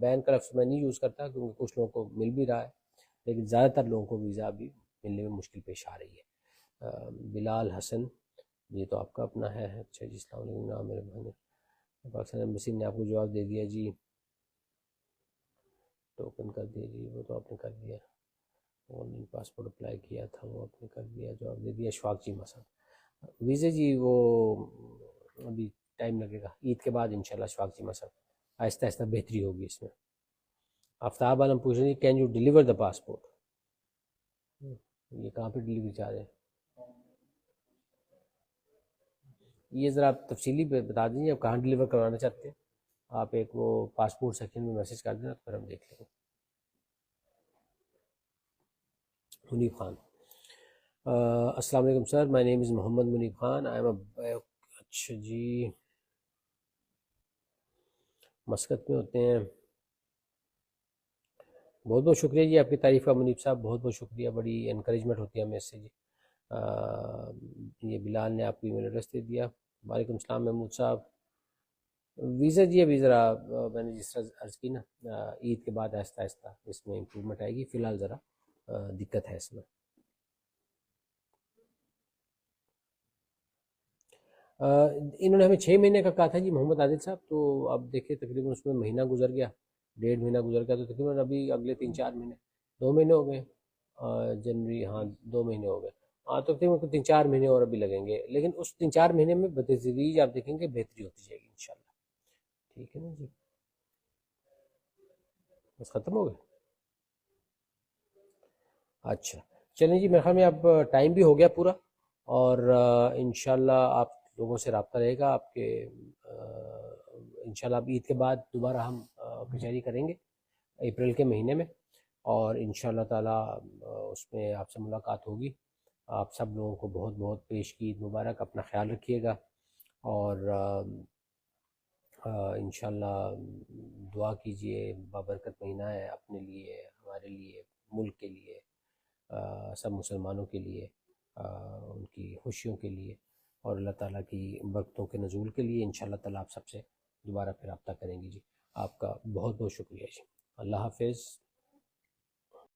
بین کا لفظ میں نہیں یوز کرتا کیونکہ کچھ لوگوں کو مل بھی رہا ہے، لیکن زیادہ تر لوگوں کو ویزا ابھی ملنے میں مشکل پیش آ رہی ہے. بلال حسن یہ تو آپ کا اپنا ہے. اچھا جی السلام علیکم. نام میرے بہن پاکستان ایمبیسی نے آپ کو جواب دے دیا جی، ٹوکن کر دیا جی، وہ تو آپ نے کر دیا. آن لائن پاسپورٹ اپلائی کیا تھا وہ آپ نے کر دیا، جواب دے دیا. اشفاق جی مسا ویزے جی وہ ابھی ٹائم لگے گا، عید کے بعد انشاءاللہ اشفاق جی مسا آہستہ آہستہ بہتری ہوگی اس میں. آفتاب عالم پوچھ رہے ہیں can you deliver the passport? یہ کہاں پہ ڈیلیوری چاہ رہے ہیں؟ یہ ذرا آپ تفصیلی بتا دیجیے آپ کہاں ڈیلیور کروانا چاہتے ہیں. آپ ایک وہ پاسپورٹ سیکشن میں میسج کر دینا، پھر ہم دیکھ لیں گے. منیب خان السلام علیکم سر، مائی نیم از محمد منیب خان، آئی ایم اے. اچھا جی مسقط میں ہوتے ہیں. بہت بہت شکریہ جی آپ کی تعریف کا منیب صاحب، بہت بہت شکریہ، بڑی انکریجمنٹ ہوتی ہے ہمیں اس سے جی. یہ بلال نے آپ کو ای میل ایڈریس دے دیا. وعلیکم السلام محمود صاحب. ویزا جی ابھی ذرا میں نے جس طرح عرض کی نا، عید کے بعد آہستہ آہستہ اس میں امپرومنٹ آئے گی، فی الحال ذرا دقت ہے اس میں. انہوں نے ہمیں 6 مہینے کا کہا تھا جی محمد عادل صاحب، تو اب دیکھیں تقریباً اس میں مہینہ گزر گیا، 1.5 مہینہ گزر گیا، تو تقریباً ابھی اگلے 3-4 مہینے، 2 مہینے ہو گئے جنوری، ہاں 2 مہینے ہو گئے، ہاں تو تقریباً 3-4 مہینے اور ابھی لگیں گے، لیکن اس 3-4 مہینے میں بتدریج آپ دیکھیں گے بہتری ہوتی جائے گی انشاءاللہ. ٹھیک ہے نا جی، بس ختم ہو گئے. اچھا چلیں جی، میرے خیال میں اب ٹائم بھی ہو گیا پورا، اور انشاءاللہ آپ لوگوں سے رابطہ رہے گا آپ کے. انشاءاللہ اب عید کے بعد دوبارہ ہم کچہری کریں گے اپریل کے مہینے میں، اور انشاءاللہ تعالی اس میں آپ سے ملاقات ہوگی. آپ سب لوگوں کو بہت بہت پیش کی عید مبارک. اپنا خیال رکھیے گا، اور انشاءاللہ دعا کیجئے. بابرکت مہینہ ہے اپنے لیے، ہمارے لیے، ملک کے لیے، سب مسلمانوں کے لیے، ان کی خوشیوں کے لیے، اور اللہ تعالیٰ کی برکتوں کے نزول کے لیے. انشاءاللہ تعالیٰ آپ سب سے دوبارہ پھر رابطہ کریں گے جی. آپ کا بہت بہت شکریہ جی. اللہ حافظ.